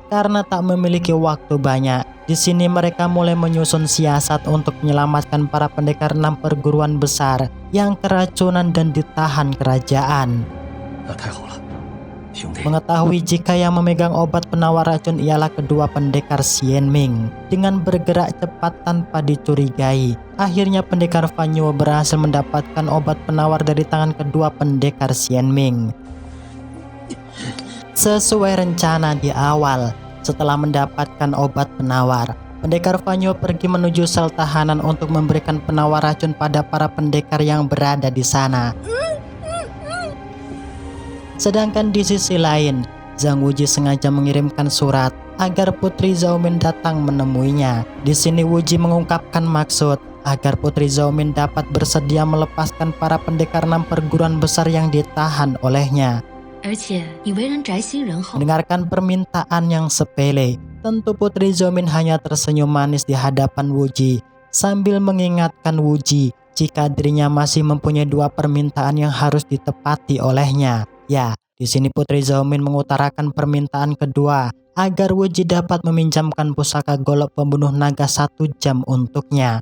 Karena tak memiliki waktu banyak, di sini mereka mulai menyusun siasat untuk menyelamatkan para pendekar 6 perguruan besar yang keracunan dan ditahan kerajaan. Mengetahui jika yang memegang obat penawar racun ialah kedua pendekar Xian Ming, dengan bergerak cepat tanpa dicurigai, akhirnya pendekar Fan Yuo berhasil mendapatkan obat penawar dari tangan kedua pendekar Xian Ming. Sesuai rencana di awal, setelah mendapatkan obat penawar, pendekar Fan Yuo pergi menuju sel tahanan untuk memberikan penawar racun pada para pendekar yang berada di sana. Sedangkan di sisi lain, Zhang Wuji sengaja mengirimkan surat agar Putri Zhao-min datang menemuinya. Di sini Wuji mengungkapkan maksud agar Putri Zhao-min dapat bersedia melepaskan para pendekar 6 perguruan besar yang ditahan olehnya. Mendengarkan permintaan yang sepele, tentu Putri Zhao-min hanya tersenyum manis di hadapan Wuji sambil mengingatkan Wuji jika dirinya masih mempunyai 2 permintaan yang harus ditepati olehnya. Ya, di sini Putri Zhao-min mengutarakan permintaan kedua agar Wuji dapat meminjamkan pusaka golok pembunuh naga 1 jam untuknya.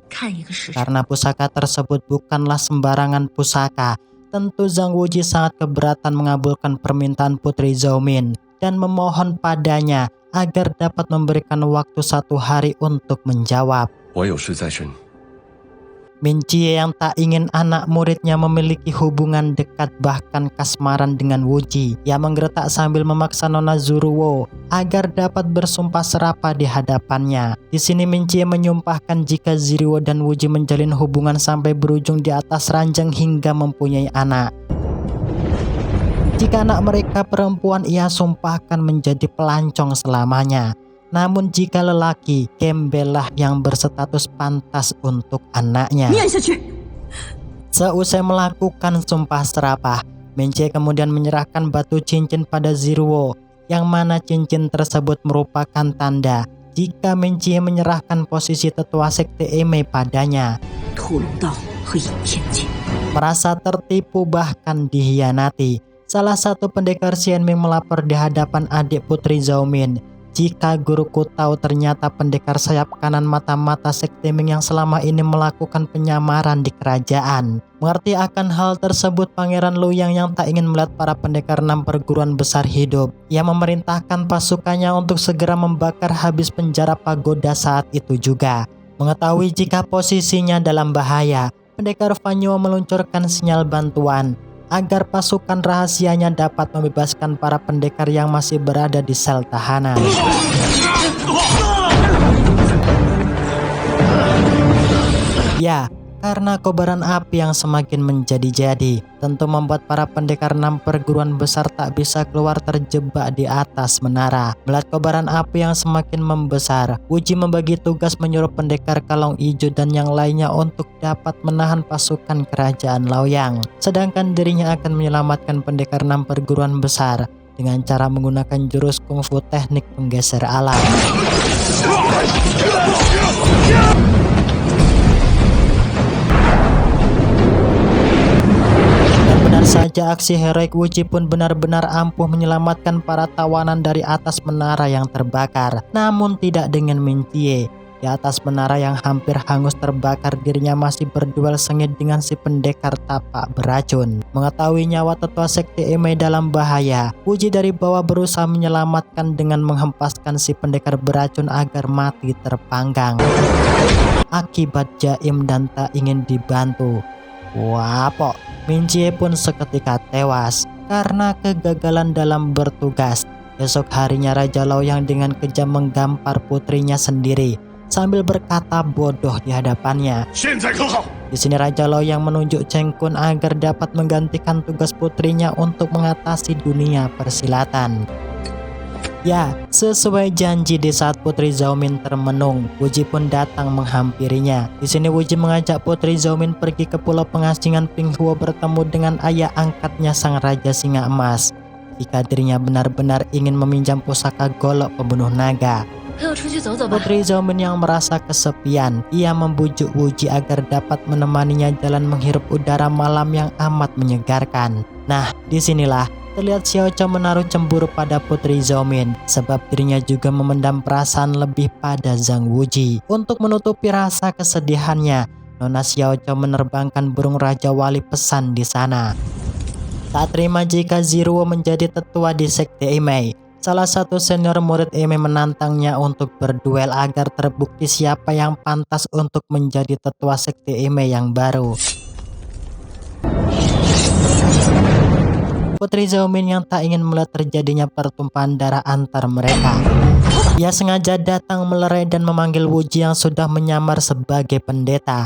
Karena pusaka tersebut bukanlah sembarangan pusaka, tentu Zhang Wuji sangat keberatan mengabulkan permintaan Putri Zhao-min dan memohon padanya agar dapat memberikan waktu 1 hari untuk menjawab. Min Jie yang tak ingin anak muridnya memiliki hubungan dekat bahkan kasmaran dengan Wuji, yang menggertak sambil memaksa Nona Zuruo agar dapat bersumpah serapah di hadapannya. Di sini Min Jie menyumpahkan jika Zuruo dan Wuji menjalin hubungan sampai berujung di atas ranjang hingga mempunyai anak. Jika anak mereka perempuan, ia sumpahkan menjadi pelancong selamanya. Namun jika lelaki, gembellah yang berstatus pantas untuk anaknya. Seusai melakukan sumpah serapah, Min Jie kemudian menyerahkan batu cincin pada Zuruo, yang mana cincin tersebut merupakan tanda jika Min Jie menyerahkan posisi tetua sekte Emei padanya. Merasa tertipu bahkan dihianati, salah satu pendekar Xianming melapor di hadapan adik Putri Zhao-min jika guruku tahu ternyata pendekar sayap kanan mata-mata sekte Ming yang selama ini melakukan penyamaran di kerajaan. Mengerti akan hal tersebut, Pangeran Luoyang yang tak ingin melihat para pendekar 6 perguruan besar hidup, ia memerintahkan pasukannya untuk segera membakar habis penjara pagoda saat itu juga. Mengetahui jika posisinya dalam bahaya, pendekar Fanyo meluncurkan sinyal bantuan agar pasukan rahasianya dapat membebaskan para pendekar yang masih berada di sel tahanan. Ya, karena kobaran api yang semakin menjadi-jadi, tentu membuat para pendekar 6 perguruan besar tak bisa keluar, terjebak di atas menara. Melihat kobaran api yang semakin membesar, Wuji membagi tugas menyuruh pendekar Kalong Ijo dan yang lainnya untuk dapat menahan pasukan kerajaan Luoyang. Sedangkan dirinya akan menyelamatkan pendekar 6 perguruan besar dengan cara menggunakan jurus kungfu teknik penggeser alam. Benar saja, aksi heroik Wuji pun benar-benar ampuh menyelamatkan para tawanan dari atas menara yang terbakar. Namun tidak dengan Min Jie. Di atas menara yang hampir hangus terbakar, dirinya masih berduel sengit dengan si pendekar tapak beracun. Mengetahui nyawa tetua sekte Emei dalam bahaya, Wuji dari bawah berusaha menyelamatkan dengan menghempaskan si pendekar beracun agar mati terpanggang. Akibat jaim dan tak ingin dibantu, wapok, Min Jie pun seketika tewas karena kegagalan dalam bertugas. Esok harinya Raja Luoyang dengan kejam menggampar putrinya sendiri sambil berkata bodoh di hadapannya. Di sini Raja Luoyang menunjuk Cheng Kun agar dapat menggantikan tugas putrinya untuk mengatasi dunia persilatan. Ya, sesuai janji, di saat Putri Zhao-min termenung, Wuji pun datang menghampirinya. Di sini Wuji mengajak Putri Zhao-min pergi ke pulau pengasingan Pinghuo bertemu dengan ayah angkatnya sang Raja Singa Emas jika dirinya benar-benar ingin meminjam pusaka golok pembunuh naga. Putri Zhao-min yang merasa kesepian, ia membujuk Wuji agar dapat menemaninya jalan menghirup udara malam yang amat menyegarkan. Nah, disinilah terlihat Xiao Chou menaruh cemburu pada Putri Zhao-min sebab dirinya juga memendam perasaan lebih pada Zhang Wuji. Untuk menutupi rasa kesedihannya, Nona Xiao Chou menerbangkan burung Raja Wali pesan di sana. Tak terima jika Zuruo menjadi tetua di sekte Emei, salah satu senior murid Emei menantangnya untuk berduel agar terbukti siapa yang pantas untuk menjadi tetua sekte Emei yang baru. Putri Zhao-min yang tak ingin melihat terjadinya pertumpahan darah antar mereka, ia sengaja datang melerai dan memanggil Wuji yang sudah menyamar sebagai pendeta.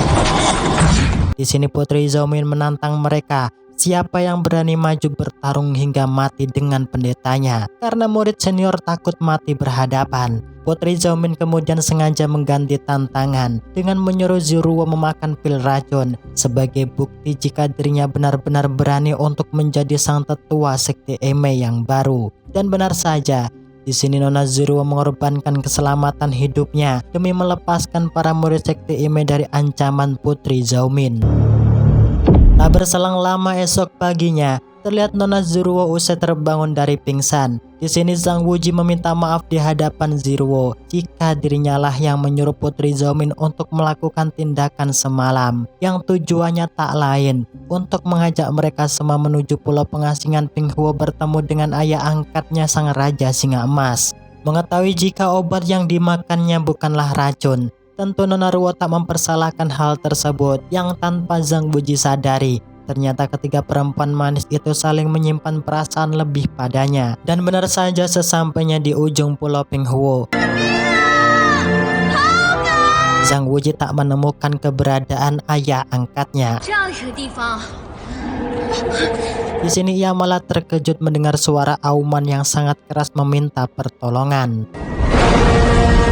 Di sini Putri Zhao-min menantang mereka siapa yang berani maju bertarung hingga mati dengan pendetanya. Karena murid senior takut mati berhadapan, Putri Zhao Min kemudian sengaja mengganti tantangan dengan menyuruh Ziruo memakan pil racun sebagai bukti jika dirinya benar-benar berani untuk menjadi sang tetua sekte Eme yang baru. Dan benar saja, di sini Nona Ziruo mengorbankan keselamatan hidupnya demi melepaskan para murid sekte Eme dari ancaman Putri Zhao Min. Tak berselang lama esok paginya, terlihat Nona Ziruo usai terbangun dari pingsan. Di sini Zhang Wuji meminta maaf di hadapan Ziruo jika dirinya lah yang menyuruh Putri Zhao Min untuk melakukan tindakan semalam, yang tujuannya tak lain untuk mengajak mereka semua menuju pulau pengasingan Pinghuo bertemu dengan ayah angkatnya sang Raja Singa Emas. Mengetahui jika obat yang dimakannya bukanlah racun, tentu Nona Ruo tak mempersalahkan hal tersebut yang tanpa Zhang Wuji sadari. Ternyata ketiga perempuan manis itu saling menyimpan perasaan lebih padanya. Dan benar saja sesampainya di ujung pulau Pinghuo, Zhang Wuji tak menemukan keberadaan ayah angkatnya. Di sini ia malah terkejut mendengar suara auman yang sangat keras meminta pertolongan.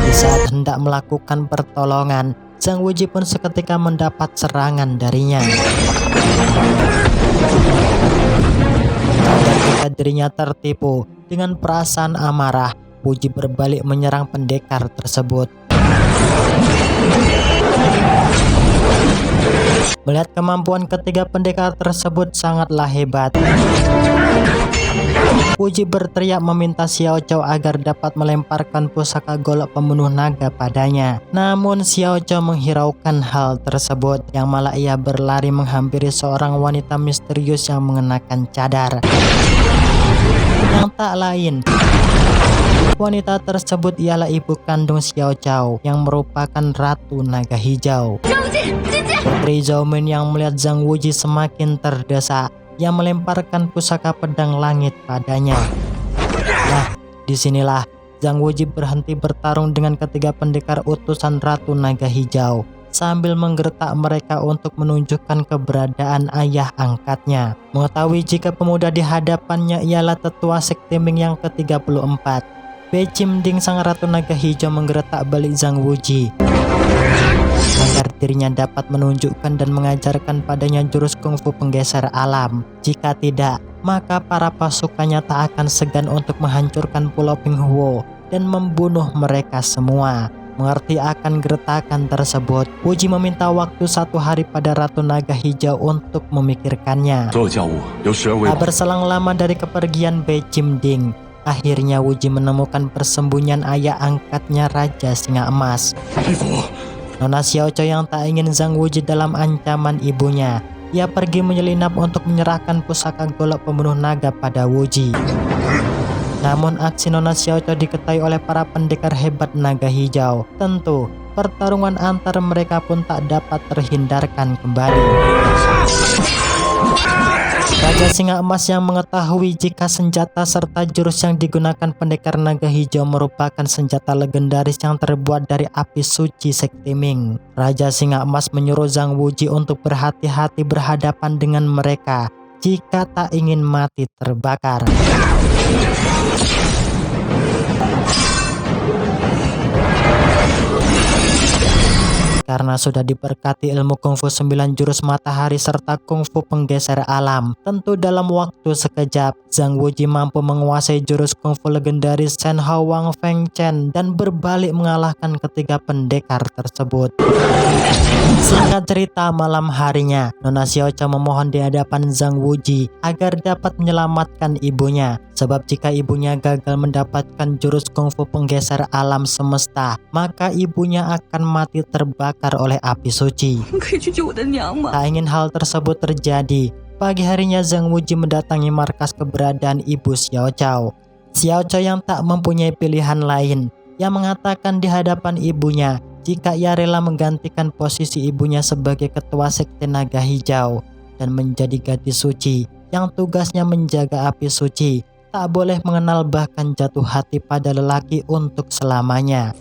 Di saat hendak melakukan pertolongan, Zhang Wuji pun seketika mendapat serangan darinya. Dan ketika dirinya tertipu dengan perasaan amarah, Wuji berbalik menyerang pendekar tersebut. Melihat kemampuan ketiga pendekar tersebut sangatlah hebat, Wuji berteriak meminta Xiao Chao agar dapat melemparkan pusaka golok pembunuh naga padanya. Namun Xiao Chao menghiraukan hal tersebut, yang malah ia berlari menghampiri seorang wanita misterius yang mengenakan cadar. Yang tak lain, wanita tersebut ialah ibu kandung Xiao Chao yang merupakan Ratu Naga Hijau. Putri Zhao Min yang melihat Zhang Wuji semakin terdesak, yang melemparkan pusaka pedang langit padanya. Nah, disinilah Zhang Wuji berhenti bertarung dengan ketiga pendekar utusan Ratu Naga Hijau sambil menggertak mereka untuk menunjukkan keberadaan ayah angkatnya. Mengetahui jika pemuda di hadapannya ialah tetua sekte Ming yang ke-34, Bei Chim Ding sang Ratu Naga Hijau menggertak balik Zhang Wuji agar dirinya dapat menunjukkan dan mengajarkan padanya jurus kungfu penggeser alam. Jika tidak, maka para pasukannya tak akan segan untuk menghancurkan pulau Pinghuo dan membunuh mereka semua. Mengerti akan gertakan tersebut, Wuji meminta waktu 1 hari pada Ratu Naga Hijau untuk memikirkannya. Tak berselang lama dari kepergian Bei Chim Ding, akhirnya Wuji menemukan persembunyian ayah angkatnya Raja Singa Emas. Nona Xiao Chao yang tak ingin Zhang Wuji dalam ancaman ibunya, ia pergi menyelinap untuk menyerahkan pusaka golok pembunuh naga pada Wuji. Namun aksi Nona Xiao Chao diketahui oleh para pendekar hebat Naga Hijau. Tentu pertarungan antar mereka pun tak dapat terhindarkan kembali. Raja Singa Emas yang mengetahui jika senjata serta jurus yang digunakan pendekar Naga Hijau merupakan senjata legendaris yang terbuat dari api suci sekte Ming. Raja Singa Emas menyuruh Zhang Wuji untuk berhati-hati berhadapan dengan mereka jika tak ingin mati terbakar. Karena sudah diberkati ilmu kungfu 9 jurus matahari serta kungfu penggeser alam, tentu dalam waktu sekejap Zhang Wuji mampu menguasai jurus kungfu legendaris Shen Hao Wang Feng Chen dan berbalik mengalahkan ketiga pendekar tersebut. Singkat cerita, malam harinya Nona Xiao Chao memohon di hadapan Zhang Wuji agar dapat menyelamatkan ibunya, sebab jika ibunya gagal mendapatkan jurus kungfu penggeser alam semesta, maka ibunya akan mati terbakar oleh api suci. Tak ingin hal tersebut terjadi, pagi harinya Zhang Wuji mendatangi markas keberadaan ibu Xiao Chao. Xiao Chao yang tak mempunyai pilihan lain, yang mengatakan di hadapan ibunya jika ia rela menggantikan posisi ibunya sebagai ketua sekte Naga Hijau dan menjadi gadis suci yang tugasnya menjaga api suci, tak boleh mengenal bahkan jatuh hati pada lelaki untuk selamanya.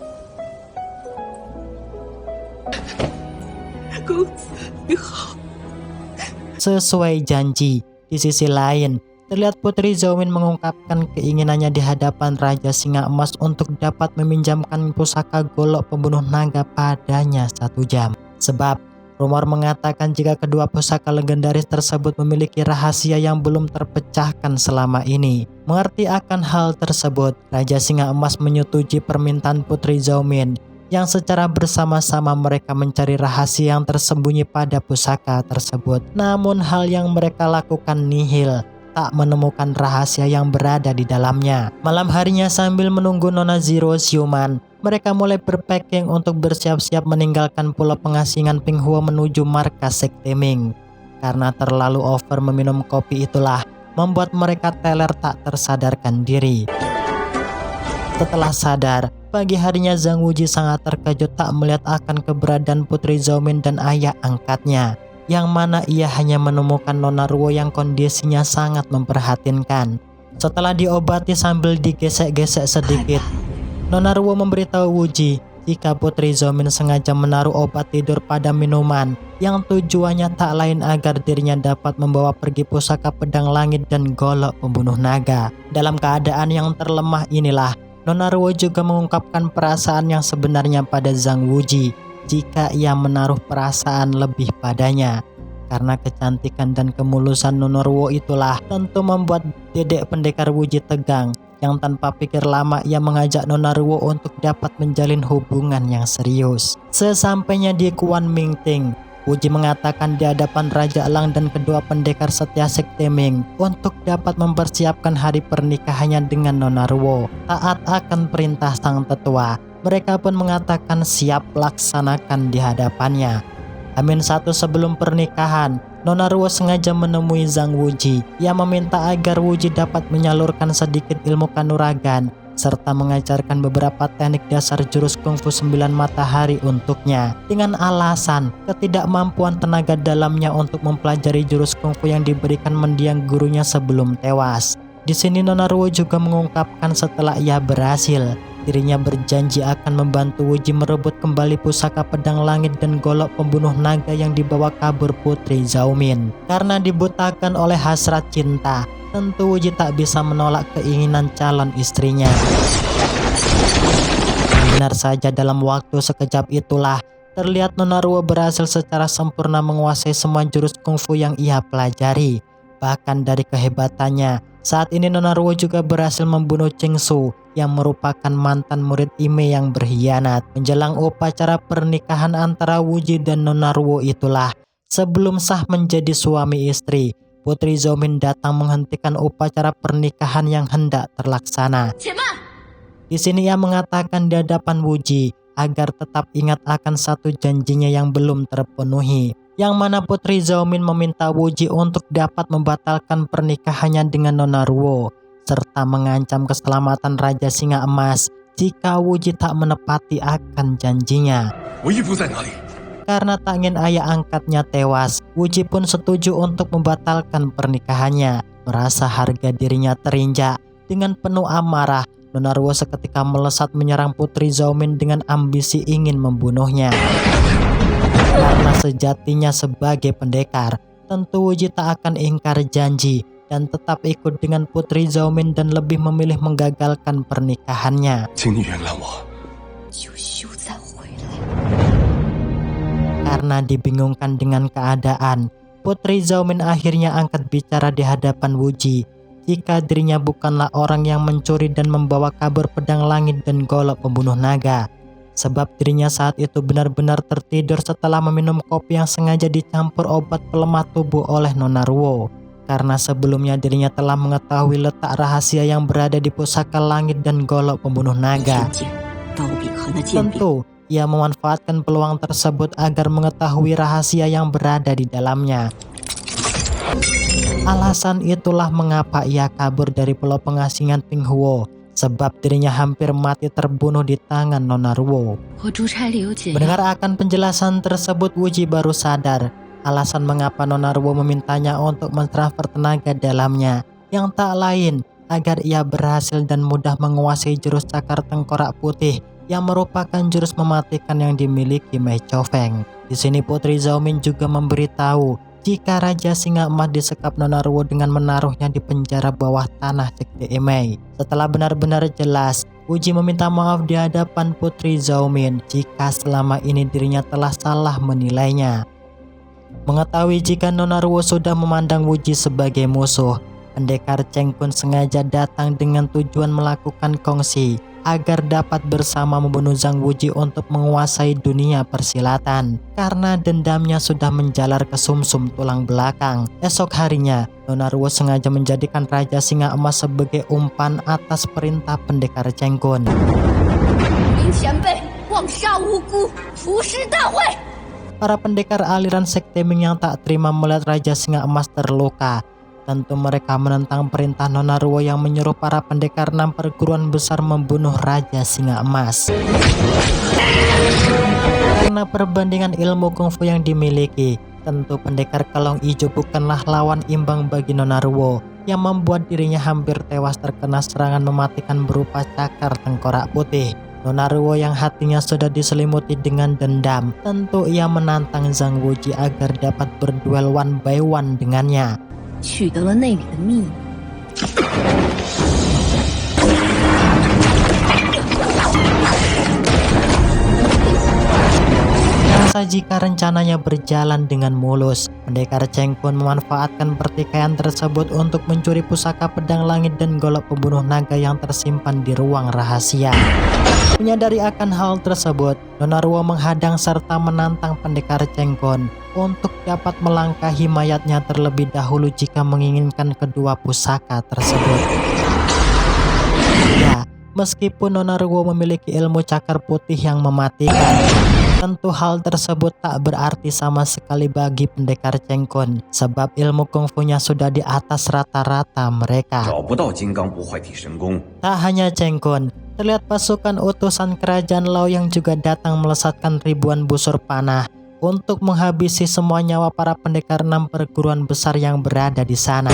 Sesuai janji, Di sisi lain, terlihat Putri Zhou Min mengungkapkan keinginannya di hadapan Raja Singa Emas untuk dapat meminjamkan pusaka golok pembunuh naga padanya 1 jam. Sebab rumor mengatakan jika kedua pusaka legendaris tersebut memiliki rahasia yang belum terpecahkan selama ini. Mengerti akan hal tersebut, Raja Singa Emas menyetujui permintaan Putri Zhou Min yang secara bersama-sama mereka mencari rahasia yang tersembunyi pada pusaka tersebut. Namun hal yang mereka lakukan nihil, tak menemukan rahasia yang berada di dalamnya. Malam harinya sambil menunggu Nona Zero siuman, mereka mulai berpacking untuk bersiap-siap meninggalkan pulau pengasingan Pinghuo menuju markas Sekte Ming. Karena terlalu over meminum kopi itulah membuat mereka teler tak tersadarkan diri. Setelah sadar, pagi harinya Zhang Wuji sangat terkejut tak melihat akan keberadaan Putri Zhou Min dan ayah angkatnya, yang mana ia hanya menemukan Nona Ruo yang kondisinya sangat memprihatinkan. Setelah diobati sambil digesek-gesek sedikit, Nona Ruo memberitahu Wuji jika Putri Zhou Min sengaja menaruh obat tidur pada minuman yang tujuannya tak lain agar dirinya dapat membawa pergi pusaka pedang langit dan golok pembunuh naga. Dalam keadaan yang terlemah inilah, Nona Ruo juga mengungkapkan perasaan yang sebenarnya pada Zhang Wuji jika ia menaruh perasaan lebih padanya. Karena kecantikan dan kemulusan Nona Ruo itulah tentu membuat dedek pendekar Wuji tegang, yang tanpa pikir lama ia mengajak Nona Ruo untuk dapat menjalin hubungan yang serius. Sesampainya di Kuan Ming Ting, Wuji mengatakan di hadapan Raja Elang dan kedua pendekar setia Sekte Ming untuk dapat mempersiapkan hari pernikahannya dengan Nona Ruo. Taat akan perintah sang tetua, mereka pun mengatakan siap laksanakan di hadapannya. Amin 1 sebelum pernikahan, Nona Ruo sengaja menemui Zhang Wuji yang meminta agar Wuji dapat menyalurkan sedikit ilmu kanuragan serta mengajarkan beberapa teknik dasar jurus kungfu 9 matahari untuknya, dengan alasan ketidakmampuan tenaga dalamnya untuk mempelajari jurus kungfu yang diberikan mendiang gurunya sebelum tewas. Di sini Nona Ruo juga mengungkapkan setelah ia berhasil, dirinya berjanji akan membantu Wuji merebut kembali pusaka pedang langit dan golok pembunuh naga yang dibawa kabur Putri Zhou Min. Karena dibutakan oleh hasrat cinta, tentu Wuji tak bisa menolak keinginan calon istrinya. Benar saja, dalam waktu sekejap itulah terlihat Nona Ruo berhasil secara sempurna menguasai semua jurus kungfu yang ia pelajari. Bahkan dari kehebatannya, saat ini Nona Ruo juga berhasil membunuh Cheng Su yang merupakan mantan murid Ime yang berkhianat. Menjelang upacara pernikahan antara Wuji dan Nona Ruo itulah, sebelum sah menjadi suami istri, Putri Zhou Min datang menghentikan upacara pernikahan yang hendak terlaksana. Di sini ia mengatakan di hadapan Wuji agar tetap ingat akan satu janjinya yang belum terpenuhi, yang mana Putri Zhou Min meminta Wuji untuk dapat membatalkan pernikahannya dengan Nona Ruo serta mengancam keselamatan Raja Singa Emas jika Wuji tak menepati akan janjinya. Karena tak ingin ayah angkatnya tewas, Wuji pun setuju untuk membatalkan pernikahannya. Merasa harga dirinya terinjak, dengan penuh amarah, Nona Ruo seketika melesat menyerang Putri Zhou Min dengan ambisi ingin membunuhnya. Karena sejatinya sebagai pendekar, tentu Wuji tak akan ingkar janji dan tetap ikut dengan Putri Zhou Min dan lebih memilih menggagalkan pernikahannya. Karena dibingungkan dengan keadaan, Putri Zhou Min akhirnya angkat bicara di hadapan Wuji jika dirinya bukanlah orang yang mencuri dan membawa kabur pedang langit dan golok pembunuh naga. Sebab dirinya saat itu benar-benar tertidur setelah meminum kopi yang sengaja dicampur obat pelemah tubuh oleh Nona Ruo. Karena sebelumnya dirinya telah mengetahui letak rahasia yang berada di pusaka langit dan golok pembunuh naga. Tentu, ia memanfaatkan peluang tersebut agar mengetahui rahasia yang berada di dalamnya. Alasan itulah mengapa ia kabur dari pulau pengasingan Pinghuo, sebab dirinya hampir mati terbunuh di tangan Nona Ruo. Mendengar akan penjelasan tersebut, Wuji baru sadar alasan mengapa Nona Ruo memintanya untuk mentransfer tenaga dalamnya, yang tak lain agar ia berhasil dan mudah menguasai jurus cakar tengkorak putih yang merupakan jurus mematikan yang dimiliki Mei Chou Feng. Di sini Putri Zhou Min juga memberitahu jika Raja Singa Emas disekap Nona Ruo dengan menaruhnya di penjara bawah tanah Sekte Imei. Setelah benar-benar jelas, Wuji meminta maaf di hadapan Putri Zhao-min jika selama ini dirinya telah salah menilainya. Mengetahui jika Nona Ruo sudah memandang Wuji sebagai musuh, Pendekar Cheng Kun sengaja datang dengan tujuan melakukan kongsi agar dapat bersama membunuh Zhang Wuji untuk menguasai dunia persilatan. Karena dendamnya sudah menjalar ke sumsum tulang belakang. Esok harinya, Nona Ruo sengaja menjadikan Raja Singa Emas sebagai umpan atas perintah Pendekar Cheng Kun. Para pendekar aliran Sekte Ming yang tak terima melihat Raja Singa Emas terluka. Tentu mereka menentang perintah Nona Ruo yang menyuruh para pendekar 6 perguruan besar membunuh Raja Singa Emas. Karena perbandingan ilmu kungfu yang dimiliki, tentu pendekar Kalong Ijo bukanlah lawan imbang bagi Nona Ruo, yang membuat dirinya hampir tewas terkena serangan mematikan berupa cakar tengkorak putih. Nona Ruo yang hatinya sudah diselimuti dengan dendam, tentu ia menantang Zhang Wuji agar dapat berduel one by one dengannya. 取得了内里的秘密。 Rasa jika rencananya berjalan dengan mulus, Pendekar Cheng Kun memanfaatkan pertikaian tersebut untuk mencuri pusaka pedang langit dan golok pembunuh naga yang tersimpan di ruang rahasia. Menyadari akan hal tersebut, Nona Ruo menghadang serta menantang Pendekar Cheng Kun untuk dapat melangkahi mayatnya terlebih dahulu jika menginginkan kedua pusaka tersebut. Ya, meskipun Nona Ruo memiliki ilmu cakar putih yang mematikan, tentu hal tersebut tak berarti sama sekali bagi Pendekar Cheng Kun, sebab ilmu kungfunya sudah di atas rata-rata mereka. Tak hanya Cheng Kun, terlihat pasukan utusan kerajaan Lao yang juga datang melesatkan ribuan busur panah untuk menghabisi semua nyawa para pendekar 6 perguruan besar yang berada di sana.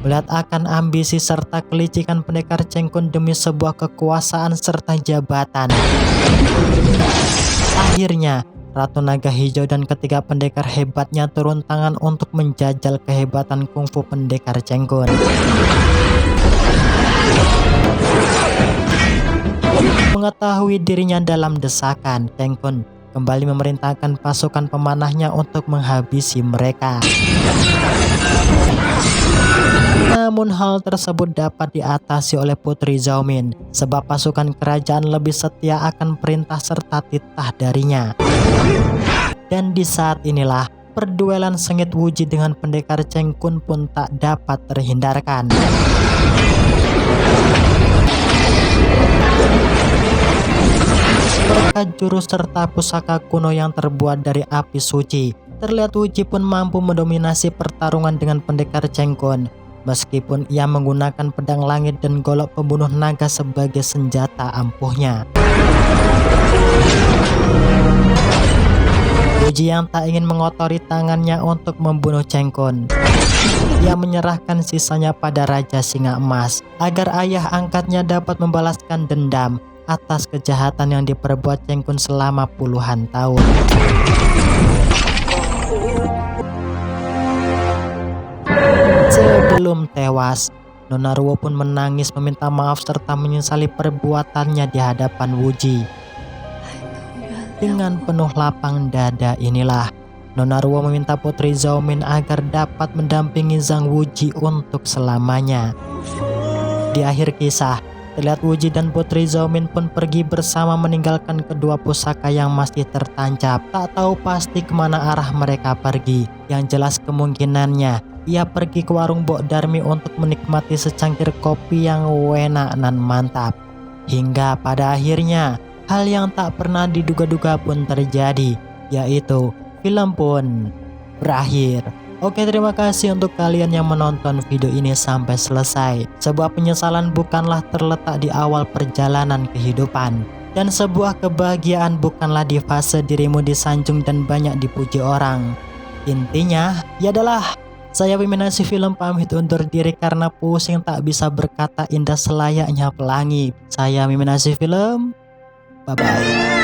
Melihat akan ambisi serta kelicikan Pendekar Cheng Kun demi sebuah kekuasaan serta jabatan, akhirnya Ratu Naga Hijau dan ketiga pendekar hebatnya turun tangan untuk menjajal kehebatan kungfu Pendekar Cheng Kun. Mengetahui dirinya dalam desakan, Cheng Kun kembali memerintahkan pasukan pemanahnya untuk menghabisi mereka. Namun hal tersebut dapat diatasi oleh Putri Zhao-min, sebab pasukan kerajaan lebih setia akan perintah serta titah darinya. Dan di saat inilah, perduelan sengit Wuji dengan Pendekar Cheng Kun pun tak dapat terhindarkan. Berkat jurus serta pusaka kuno yang terbuat dari api suci, terlihat Wuji pun mampu mendominasi pertarungan dengan Pendekar Cheng Kun. Meskipun ia menggunakan pedang langit dan golok pembunuh naga sebagai senjata ampuhnya. Wuji yang tak ingin mengotori tangannya untuk membunuh Cheng Kun, ia menyerahkan sisanya pada Raja Singa Emas agar ayah angkatnya dapat membalaskan dendam atas kejahatan yang diperbuat Cheng Kun selama puluhan tahun. Sebelum tewas, Nona Ruo pun menangis meminta maaf serta menyesali perbuatannya di hadapan Wuji. Dengan penuh lapang dada inilah, Nona Ruo meminta Putri Zhao-min agar dapat mendampingi Zhang Wuji untuk selamanya. Di akhir kisah, terlihat Wuji dan Putri Zhao-min pun pergi bersama meninggalkan kedua pusaka yang masih tertancap. Tak tahu pasti kemana arah mereka pergi. Yang jelas kemungkinannya ia pergi ke warung Bok Darmi untuk menikmati secangkir kopi yang enak nan mantap. Hingga pada akhirnya, hal yang tak pernah diduga-duga pun terjadi, yaitu film pun berakhir. Oke, terima kasih untuk kalian yang menonton video ini sampai selesai. Sebuah penyesalan bukanlah terletak di awal perjalanan kehidupan, dan sebuah kebahagiaan bukanlah di fase dirimu disanjung dan banyak dipuji orang. Intinya, ya adalah saya Wiminasi Film pamit undur diri karena pusing tak bisa berkata indah selayaknya pelangi. Saya Wiminasi Film, bye-bye.